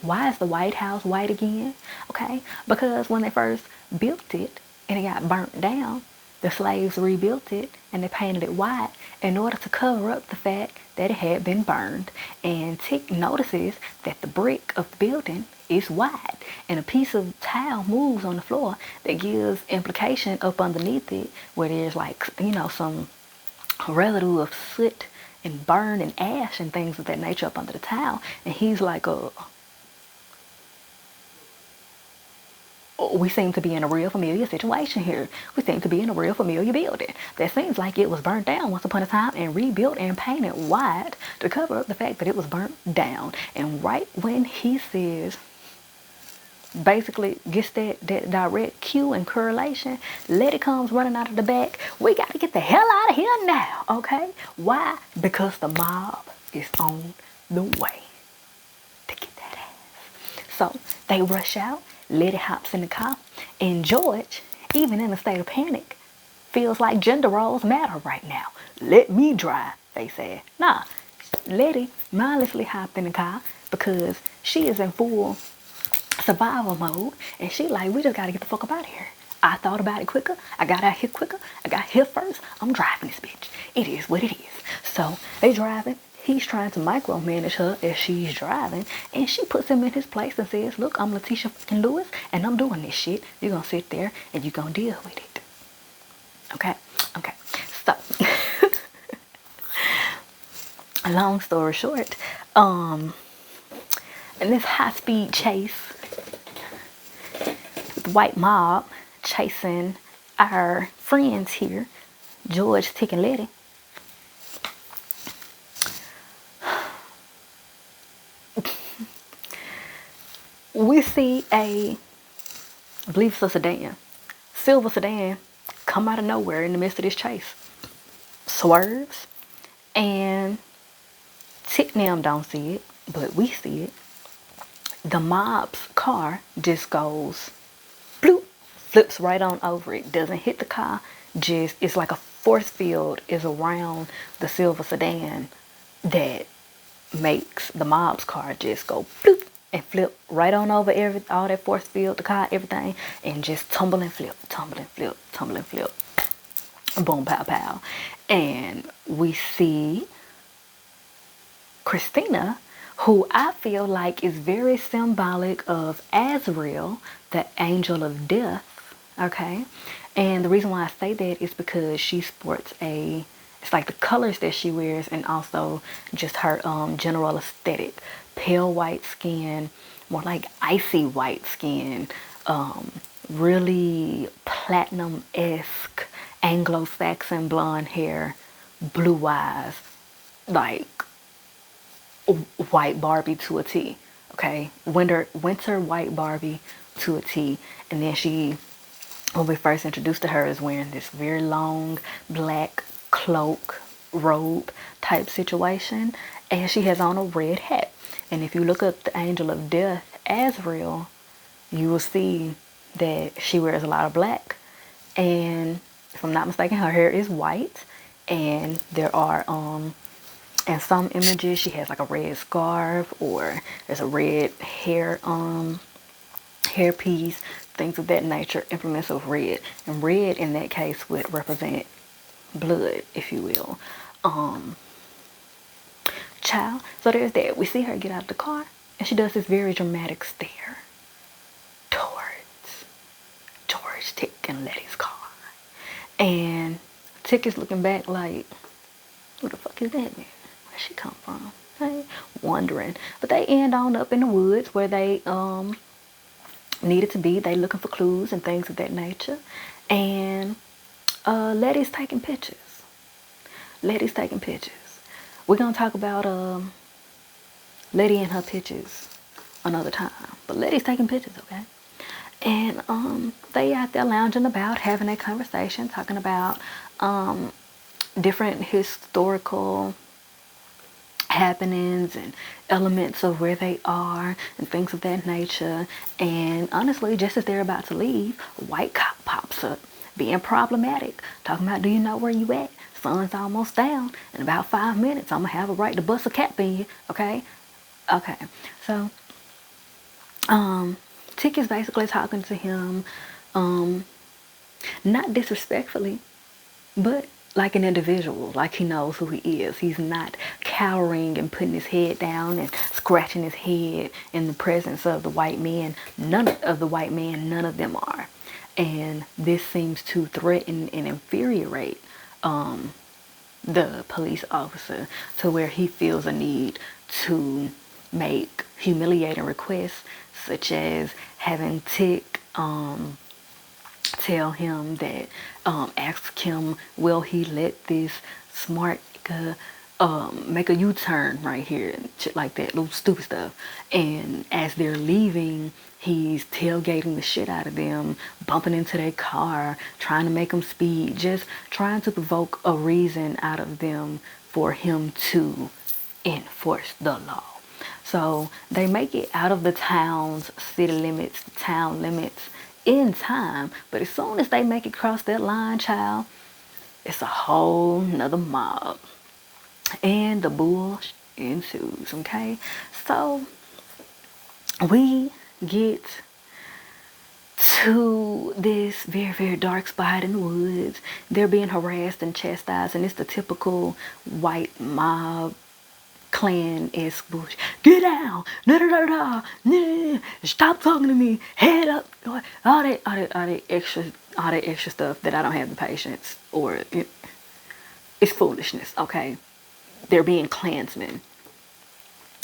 why is the White House white again? Okay, because when they first built it and it got burnt down, the slaves rebuilt it and they painted it white in order to cover up the fact that it had been burned. And Tick notices that the brick of the building is white and a piece of tile moves on the floor that gives implication up underneath it where there's like, some residue of soot and burn and ash and things of that nature up under the tile. And he's like, we seem to be in a real familiar situation here. We seem to be in a real familiar building that seems like it was burnt down once upon a time and rebuilt and painted white to cover up the fact that it was burnt down. And right when he says, basically gets that direct cue and correlation, Letty comes running out of the back. We got to get the hell out of here now, okay? Why? Because the mob is on the way to get that ass. So they rush out. Letty hops in the car, and George, even in a state of panic, feels like gender roles matter right now. Let me drive, they said. Nah, Letty mindlessly hopped in the car because she is in full survival mode, and she like, we just gotta get the fuck up out of here. I thought about it quicker. I got out here quicker. I got here first. I'm driving this bitch. It is what it is. So they driving. He's trying to micromanage her as she's driving, and she puts him in his place and says, look, I'm Letitia fucking Lewis, and I'm doing this shit. You're gonna sit there and you're gonna deal with it. Okay? Okay. So, long story short, in this high-speed chase, the white mob chasing our friends here, George, Tick, and Letty, we see I believe it's a sedan, silver sedan, come out of nowhere in the midst of this chase. Swerves, and Tick and them don't see it, but we see it. The mob's car just goes bloop, flips right on over it, doesn't hit the car, just, it's like a force field is around the silver sedan that makes the mob's car just go bloop and flip right on over all that force field, the car, everything, and just tumble and flip, tumble and flip, tumble and flip. Boom, pow, pow. And we see Christina, who I feel like is very symbolic of Azrael, the angel of death, okay? And the reason why I say that is because she sports it's like the colors that she wears and also just her general aesthetic. Pale white skin, more like icy white skin, really platinum-esque Anglo-Saxon blonde hair, blue eyes, like white Barbie to a T, okay? Winter white Barbie to a T. And then she, when we first introduced to her, is wearing this very long black cloak, robe type situation, and she has on a red hat. And if you look up the angel of death, Azrael, you will see that she wears a lot of black. And if I'm not mistaken, her hair is white. And there are, in some images, she has like a red scarf, or there's a red hairpiece, things of that nature, implements of red. And red in that case would represent blood, if you will. Child. So there's that. We see her get out of the car, and she does this very dramatic stare towards George, Tick, and Letty's car. And Tick is looking back like, who the fuck is that man? Where'd she come from? Hey, wondering. But they end on up in the woods where they needed to be. They looking for clues and things of that nature. And Letty's taking pictures. Letty's taking pictures. We're gonna talk about Letty and her pictures another time. But Letty's taking pictures, okay? And they out there lounging about, having a conversation, talking about different historical happenings and elements of where they are and things of that nature. And honestly, just as they're about to leave, a white cop pops up, being problematic, talking about, do you know where you at? Sun's almost down. In about 5 minutes, I'm gonna have a right to bust a cap in you. Okay. So Tick is basically talking to him, not disrespectfully, but like an individual, like he knows who he is. He's not cowering and putting his head down and scratching his head in the presence of the white men. None of the white men, none of them are. And this seems to threaten and infuriate the police officer to where he feels a need to make humiliating requests, such as having Tick tell him that, ask him, will he let this smart make a U-turn right here and shit like that, little stupid stuff. And as they're leaving, he's tailgating the shit out of them, bumping into their car, trying to make them speed, just trying to provoke a reason out of them for him to enforce the law. So they make it out of the town's city limits, town limits in time, but as soon as they make it across that line, child, it's a whole nother mob. And the bull ensues, okay? So we get to this very, very dark spot in the woods. They're being harassed and chastised, and it's the typical white mob clan-esque bullshit. Get down! Da da da da! Nah, stop talking to me! Head up! All that extra stuff that I don't have the patience, or it's foolishness, okay? They're being Klansmen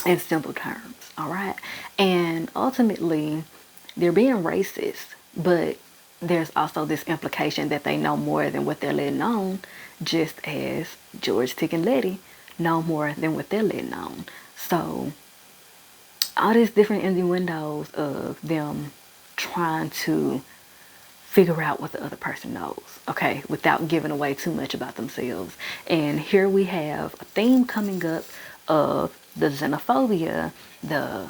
in simple terms, all right? And ultimately, they're being racist, but there's also this implication that they know more than what they're letting on, just as George, Tick, and Letty know more than what they're letting on. So all these different innuendos of them trying to figure out what the other person knows, okay, without giving away too much about themselves. And here we have a theme coming up of the xenophobia, the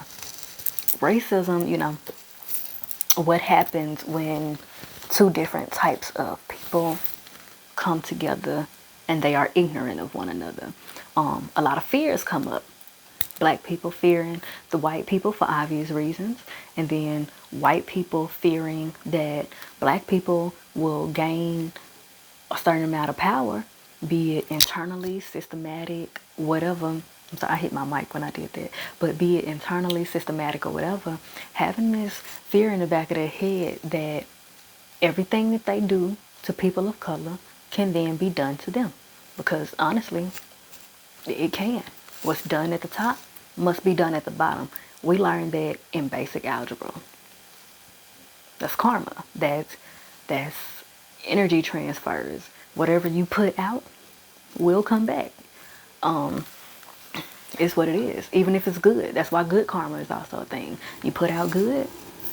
racism, what happens when two different types of people come together and they are ignorant of one another. A lot of fears come up. Black people fearing the white people for obvious reasons, and then white people fearing that black people will gain a certain amount of power, be it internally, systematic, whatever. I'm sorry, I hit my mic when I did that, but be it internally, systematic, or whatever, having this fear in the back of their head that everything that they do to people of color can then be done to them. Because honestly, it can. What's done at the top must be done at the bottom. We learned that in basic algebra. That's karma. That's energy transfers. Whatever you put out will come back. It's what it is. Even if it's good. That's why good karma is also a thing. You put out good,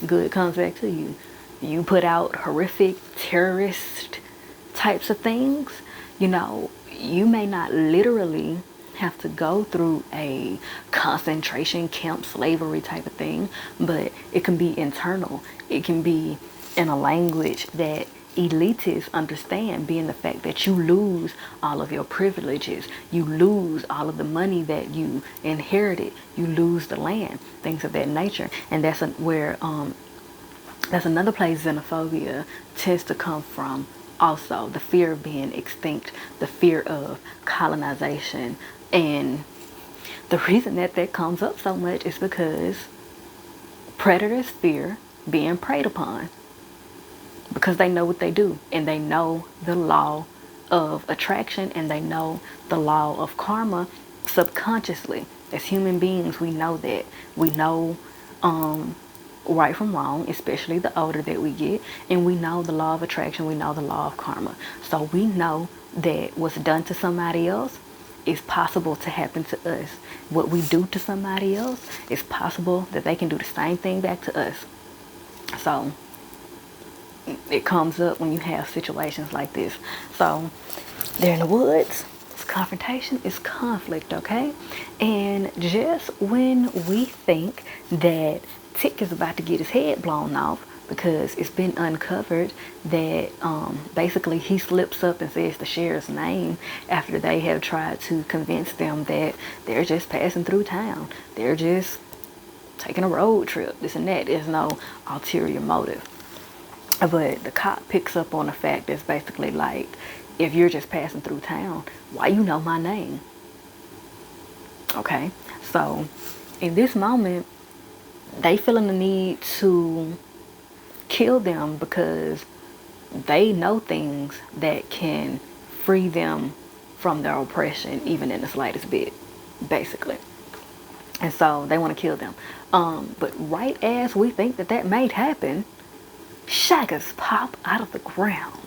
good comes back to you. You put out horrific terrorist types of things, you may not literally have to go through a concentration camp slavery type of thing, but it can be internal. It can be in a language that elitists understand, being the fact that you lose all of your privileges, you lose all of the money that you inherited, you lose the land, things of that nature. And that's another place xenophobia tends to come from. Also, the fear of being extinct, the fear of colonization, and The reason that that comes up so much is because predators fear being preyed upon, because they know what they do, and they know the law of attraction, and they know the law of karma subconsciously. As human beings, we know that. We know right from wrong, especially the older that we get, and we know the law of attraction, we know the law of karma. So we know that what's done to somebody else is possible to happen to us. What we do to somebody else is possible that they can do the same thing back to us. So it comes up when you have situations like this. So they're in the woods. It's confrontation, it's conflict, okay? And just when we think that Tick is about to get his head blown off, because it's been uncovered that basically he slips up and says the sheriff's name after they have tried to convince them that they're just passing through town. They're just taking a road trip, this and that. There's no ulterior motive. But the cop picks up on the fact that's basically like, if you're just passing through town, why you know my name? Okay, so in this moment, they feeling the need to kill them because they know things that can free them from their oppression, even in the slightest bit, basically. And so they want to kill them. But right as we think that that may happen, shaggers pop out of the ground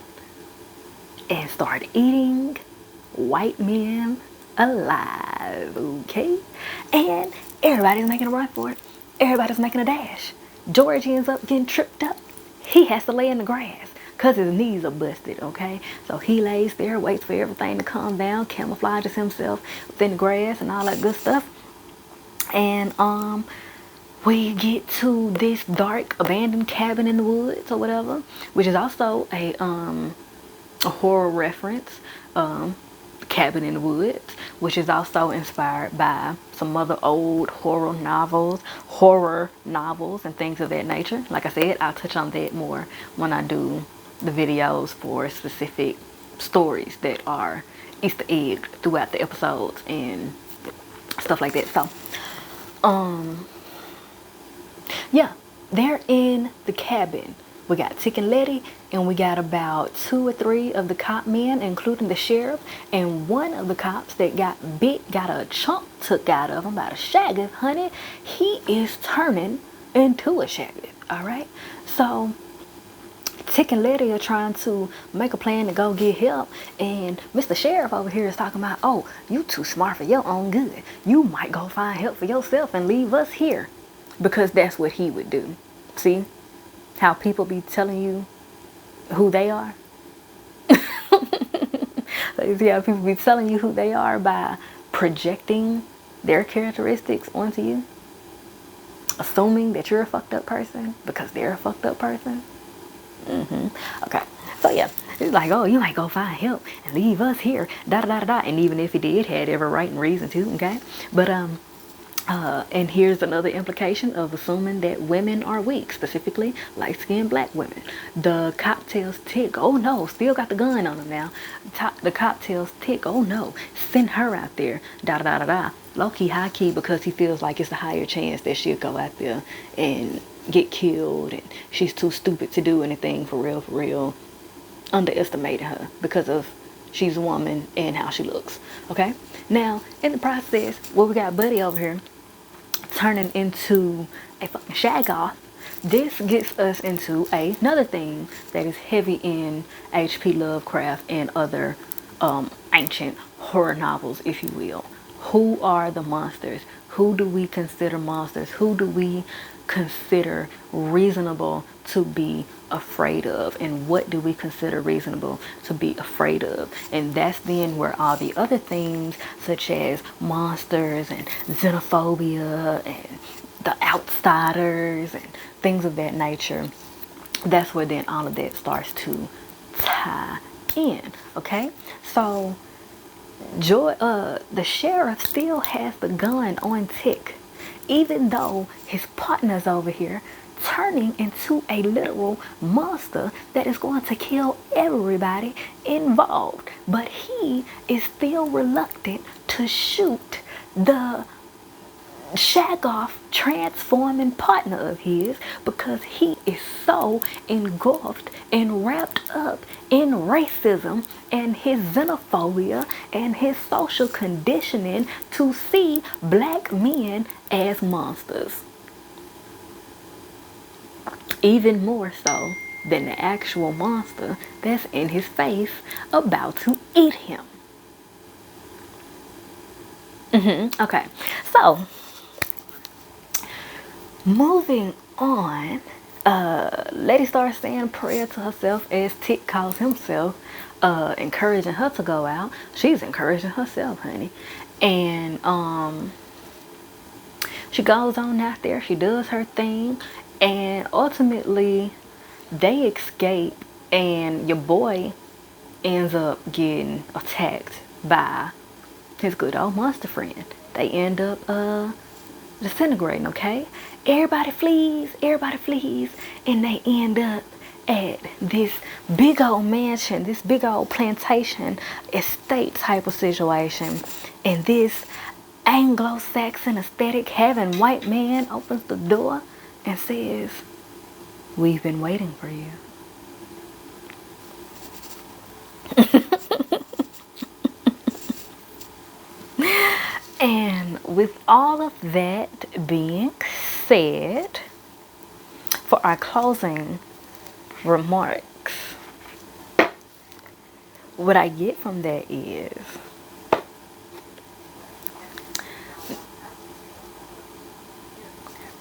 and start eating white men alive, okay? And everybody's making a run for it. Everybody's making a dash. George ends up getting tripped up. He has to lay in the grass because his knees are busted, okay? So he lays there, waits for everything to calm down, camouflages himself within the grass and all that good stuff. And we get to this dark abandoned cabin in the woods or whatever, which is also a horror reference. Cabin in the Woods, which is also inspired by some other old horror novels and things of that nature. Like I said, I'll touch on that more when I do the videos for specific stories that are Easter egg throughout the episodes and stuff like that. So yeah, they're in the cabin. We got Tick and Letty, and we got about 2 or 3 of the cop men, including the sheriff, and one of the cops that got bit, got a chunk took out of him by the shaggy, honey. He is turning into a shaggy, all right? So Tick and Letty are trying to make a plan to go get help, and Mr. Sheriff over here is talking about, oh, you too smart for your own good. You might go find help for yourself and leave us here, because that's what he would do. See how people be telling you who they are? So you see how people be telling you who they are by projecting their characteristics onto you, assuming that you're a fucked up person because they're a fucked up person. Okay, so yeah, it's like, oh, you might go find help and leave us here, da da da da. And even if he did, had every right and reason to, okay? But and here's another implication of assuming that women are weak, specifically light-skinned black women. The cop tells Tick, oh no, still got the gun on him now. The cop tells Tick, oh no, send her out there, da da da da. Low-key, high-key, because he feels like it's a higher chance that she'll go out there and get killed, and she's too stupid to do anything for real, underestimating her because of she's a woman and how she looks, okay? Now, in the process, we got Buddy over here turning into a fucking shag-off. This gets us into another thing that is heavy in H.P. Lovecraft and other ancient horror novels, if you will. Who are the monsters? Who do we consider monsters? Who do we consider reasonable to be afraid of? And what do we consider reasonable to be afraid of? And that's then where all the other things such as monsters and xenophobia and the outsiders and things of that nature, that's where then all of that starts to tie in, okay? So the sheriff still has the gun on Tick, even though his partner's over here turning into a literal monster that is going to kill everybody involved. But he is still reluctant to shoot the shagoff transforming partner of his, because he is so engulfed and wrapped up in racism and his xenophobia and his social conditioning to see black men as monsters. Even more so than the actual monster that's in his face about to eat him. Okay, so moving on, Lady starts saying a prayer to herself as Tick calls himself, encouraging her to go out. She's encouraging herself, honey. And she goes on out there, she does her thing, and ultimately they escape, and your boy ends up getting attacked by his good old monster friend. They end up disintegrating, okay? Everybody flees, and they end up at this big old mansion, this big old plantation estate type of situation. And this Anglo-Saxon aesthetic having white man opens the door and says, "We've been waiting for you." And with all of that being said, for our closing remarks, what I get from that is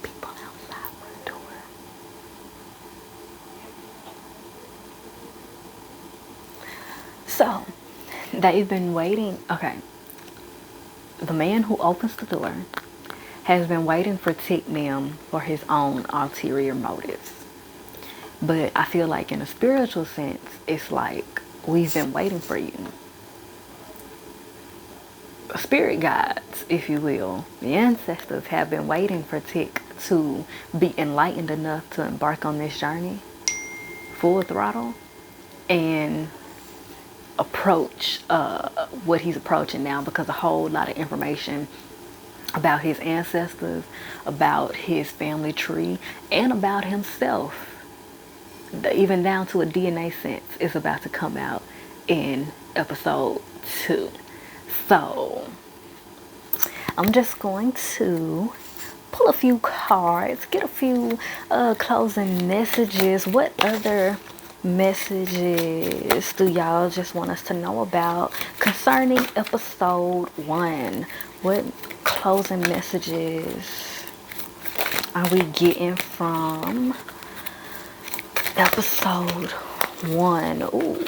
people outside my door. So they've been waiting. Okay, the man who opens the door has been waiting for Tick Nim for his own ulterior motives. But I feel like in a spiritual sense, it's like, we've been waiting for you. Spirit guides, if you will, the ancestors have been waiting for Tick to be enlightened enough to embark on this journey full throttle and approach what he's approaching now, because a whole lot of information about his ancestors, about his family tree, and about himself, even down to a DNA sense, is about to come out in episode 2. So I'm just going to pull a few cards, get a few closing messages. What other messages do y'all just want us to know about concerning episode 1? What closing messages are we getting from episode 1? Ooh,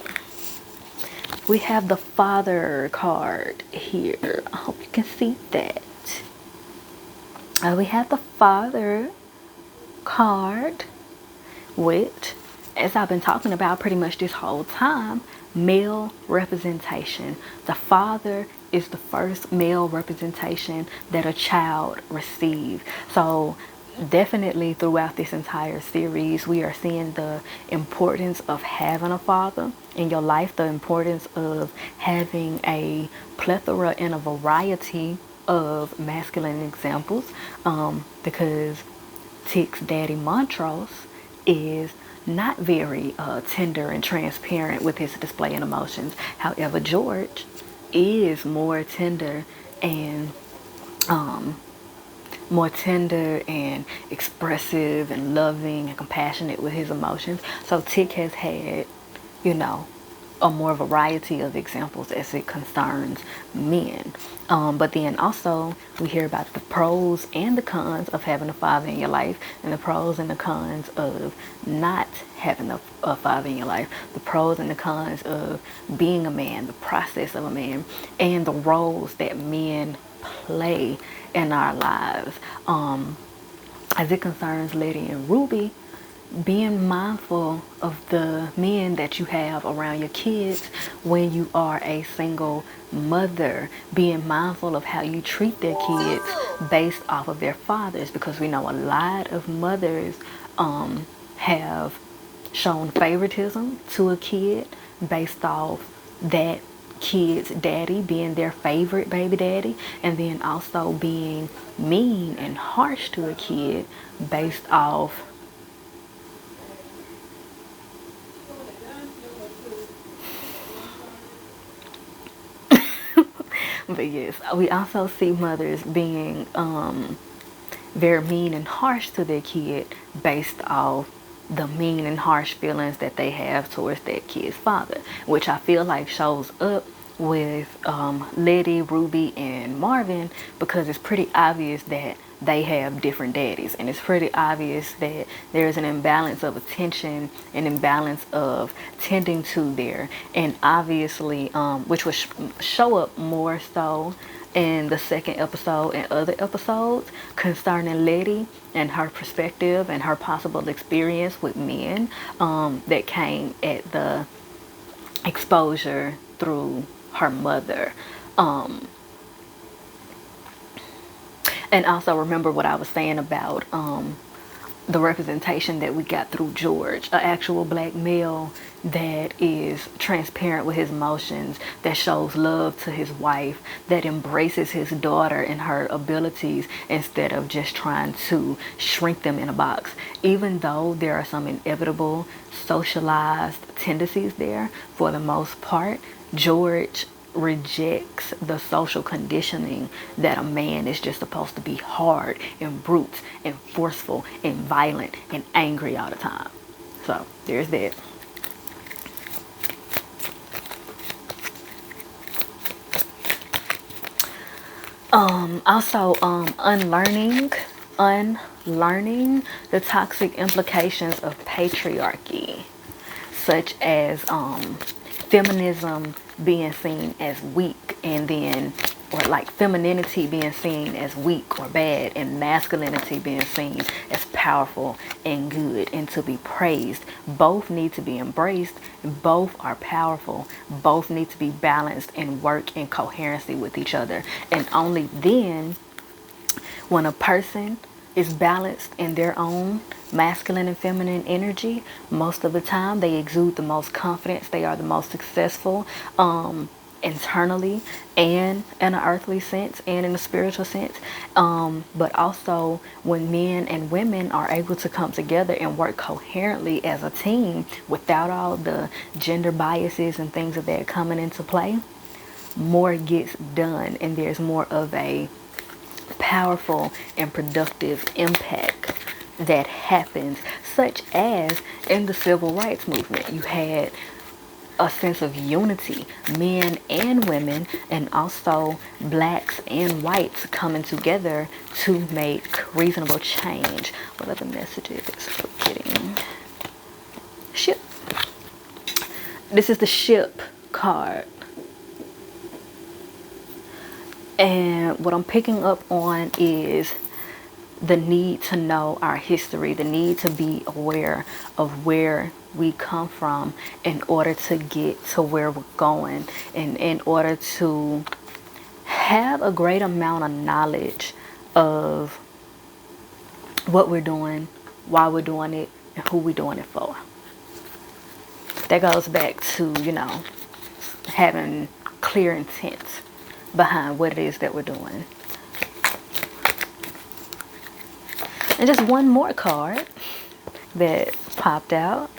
we have the Father card here. I hope you can see that. We have the Father card, which, as I've been talking about pretty much this whole time, male representation. The father is the first male representation that a child receives. So definitely throughout this entire series, we are seeing the importance of having a father in your life, the importance of having a plethora and a variety of masculine examples, because Tick's daddy Montrose is not very tender and transparent with his display and emotions. However, George is more tender and expressive and loving and compassionate with his emotions. So Tick has had, you know, a more variety of examples as it concerns men. But then also we hear about the pros and the cons of having a father in your life, and the pros and the cons of not having a father in your life, the pros and the cons of being a man, the process of a man, and the roles that men play in our lives. As it concerns Lady and Ruby, being mindful of the men that you have around your kids when you are a single mother, being mindful of how you treat their kids based off of their fathers, because we know a lot of mothers have shown favoritism to a kid based off that kid's daddy, being their favorite baby daddy, and then also being mean and harsh to a kid based off but yes, we also see mothers being very mean and harsh to their kid based off the mean and harsh feelings that they have towards their kid's father, which I feel like shows up with Letty, Ruby, and Marvin, because it's pretty obvious that they have different daddies, and it's pretty obvious that there's an imbalance of attention, an imbalance of tending to there, and obviously which would show up more so in the second episode and other episodes concerning Letty and her perspective and her possible experience with men that came at the exposure through her mother. And also remember what I was saying about the representation that we got through George, an actual black male that is transparent with his emotions, that shows love to his wife, that embraces his daughter and her abilities instead of just trying to shrink them in a box. Even though there are some inevitable socialized tendencies there, for the most part, George rejects the social conditioning that a man is just supposed to be hard and brute and forceful and violent and angry all the time. So there's that. Also, unlearning the toxic implications of patriarchy, such as feminism being seen as weak, and then, or like femininity being seen as weak or bad, and masculinity being seen as powerful and good and to be praised. Both need to be embraced. Both are powerful. Both need to be balanced and work in coherency with each other. And only then, when a person is balanced in their own masculine and feminine energy, most of the time they exude the most confidence. They are the most successful internally, and in an earthly sense and in a spiritual sense. But also when men and women are able to come together and work coherently as a team without all the gender biases and things of that coming into play, more gets done, and there's more of a powerful and productive impact that happens, such as in the civil rights movement. You had a sense of unity, men and women, and also blacks and whites coming together to make reasonable change. What other messages we're getting? Ship. This is the ship card. And what I'm picking up on is the need to know our history, the need to be aware of where we come from in order to get to where we're going, and in order to have a great amount of knowledge of what we're doing, why we're doing it, and who we're doing it for. That goes back to, having clear intent behind what it is that we're doing. And just one more card that popped out.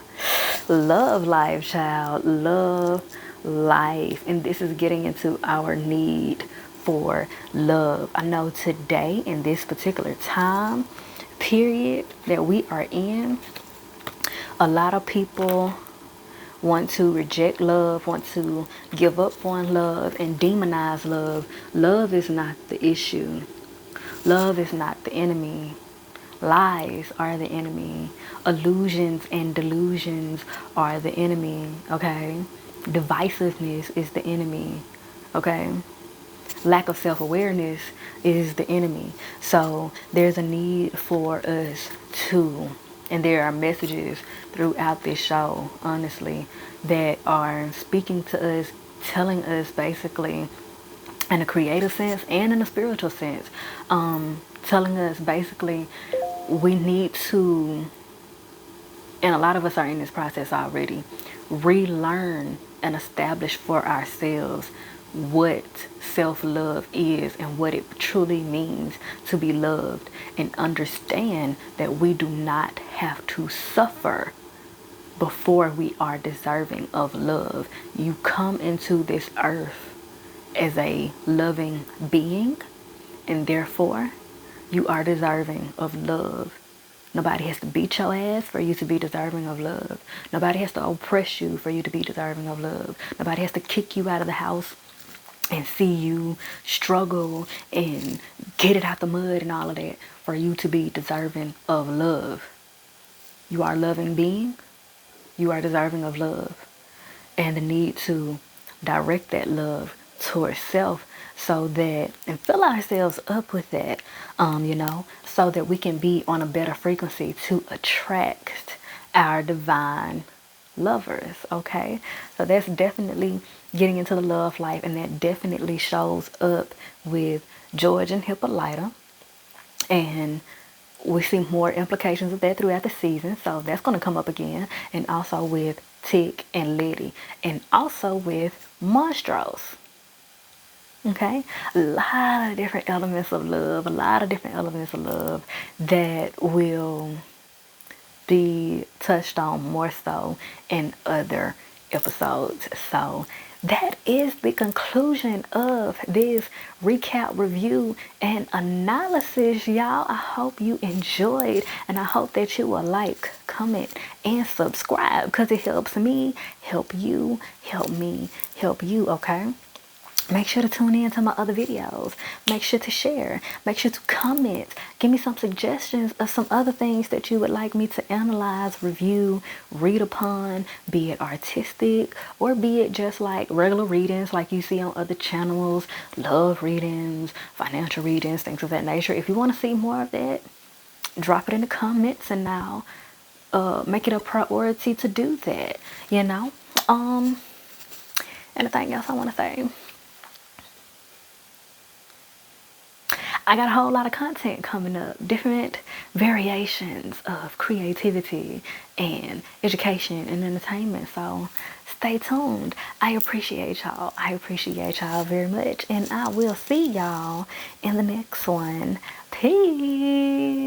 Love life, child. Love life. And this is getting into our need for love. I know today, in this particular time period that we are in, a lot of people want to reject love, want to give up on love, and demonize love. Love is not the issue. Love is not the enemy. Lies are the enemy. Illusions and delusions are the enemy, okay? Divisiveness is the enemy, okay? Lack of self-awareness is the enemy. So there's a need for us to, and there are messages throughout this show, honestly, that are speaking to us, telling us basically in a creative sense and in a spiritual sense, telling us basically we need to, and a lot of us are in this process already, relearn and establish for ourselves what self-love is and what it truly means to be loved, and understand that we do not have to suffer before we are deserving of love. You come into this earth as a loving being, and therefore you are deserving of love. Nobody has to beat your ass for you to be deserving of love. Nobody has to oppress you for you to be deserving of love. Nobody has to kick you out of the house and see you struggle and get it out the mud and all of that for you to be deserving of love. You are a loving being. You are deserving of love. And the need to direct that love towards self, so that, and fill ourselves up with that, so that we can be on a better frequency to attract our divine lovers. Okay, so that's definitely getting into the love life, and that definitely shows up with George and Hippolyta, and we see more implications of that throughout the season, so that's going to come up again. And also with Tick and Letty, and also with Monstrose. Okay, a lot of different elements of love, that will be touched on more so in other episodes. So that is the conclusion of this recap, review, and analysis, y'all. I hope you enjoyed, and I hope that you will like, comment, and subscribe, because it helps me help you, help me help you. Okay, make sure to tune in to my other videos. Make sure to share. Make sure to comment. Give me some suggestions of some other things that you would like me to analyze, review, read upon, be it artistic or be it just like regular readings like you see on other channels, love readings, financial readings, things of that nature. If you want to see more of that, drop it in the comments, and I'll make it a priority to do that, Anything else I want to say? I got a whole lot of content coming up, different variations of creativity and education and entertainment. So stay tuned. I appreciate y'all. I appreciate y'all very much. And I will see y'all in the next one. Peace.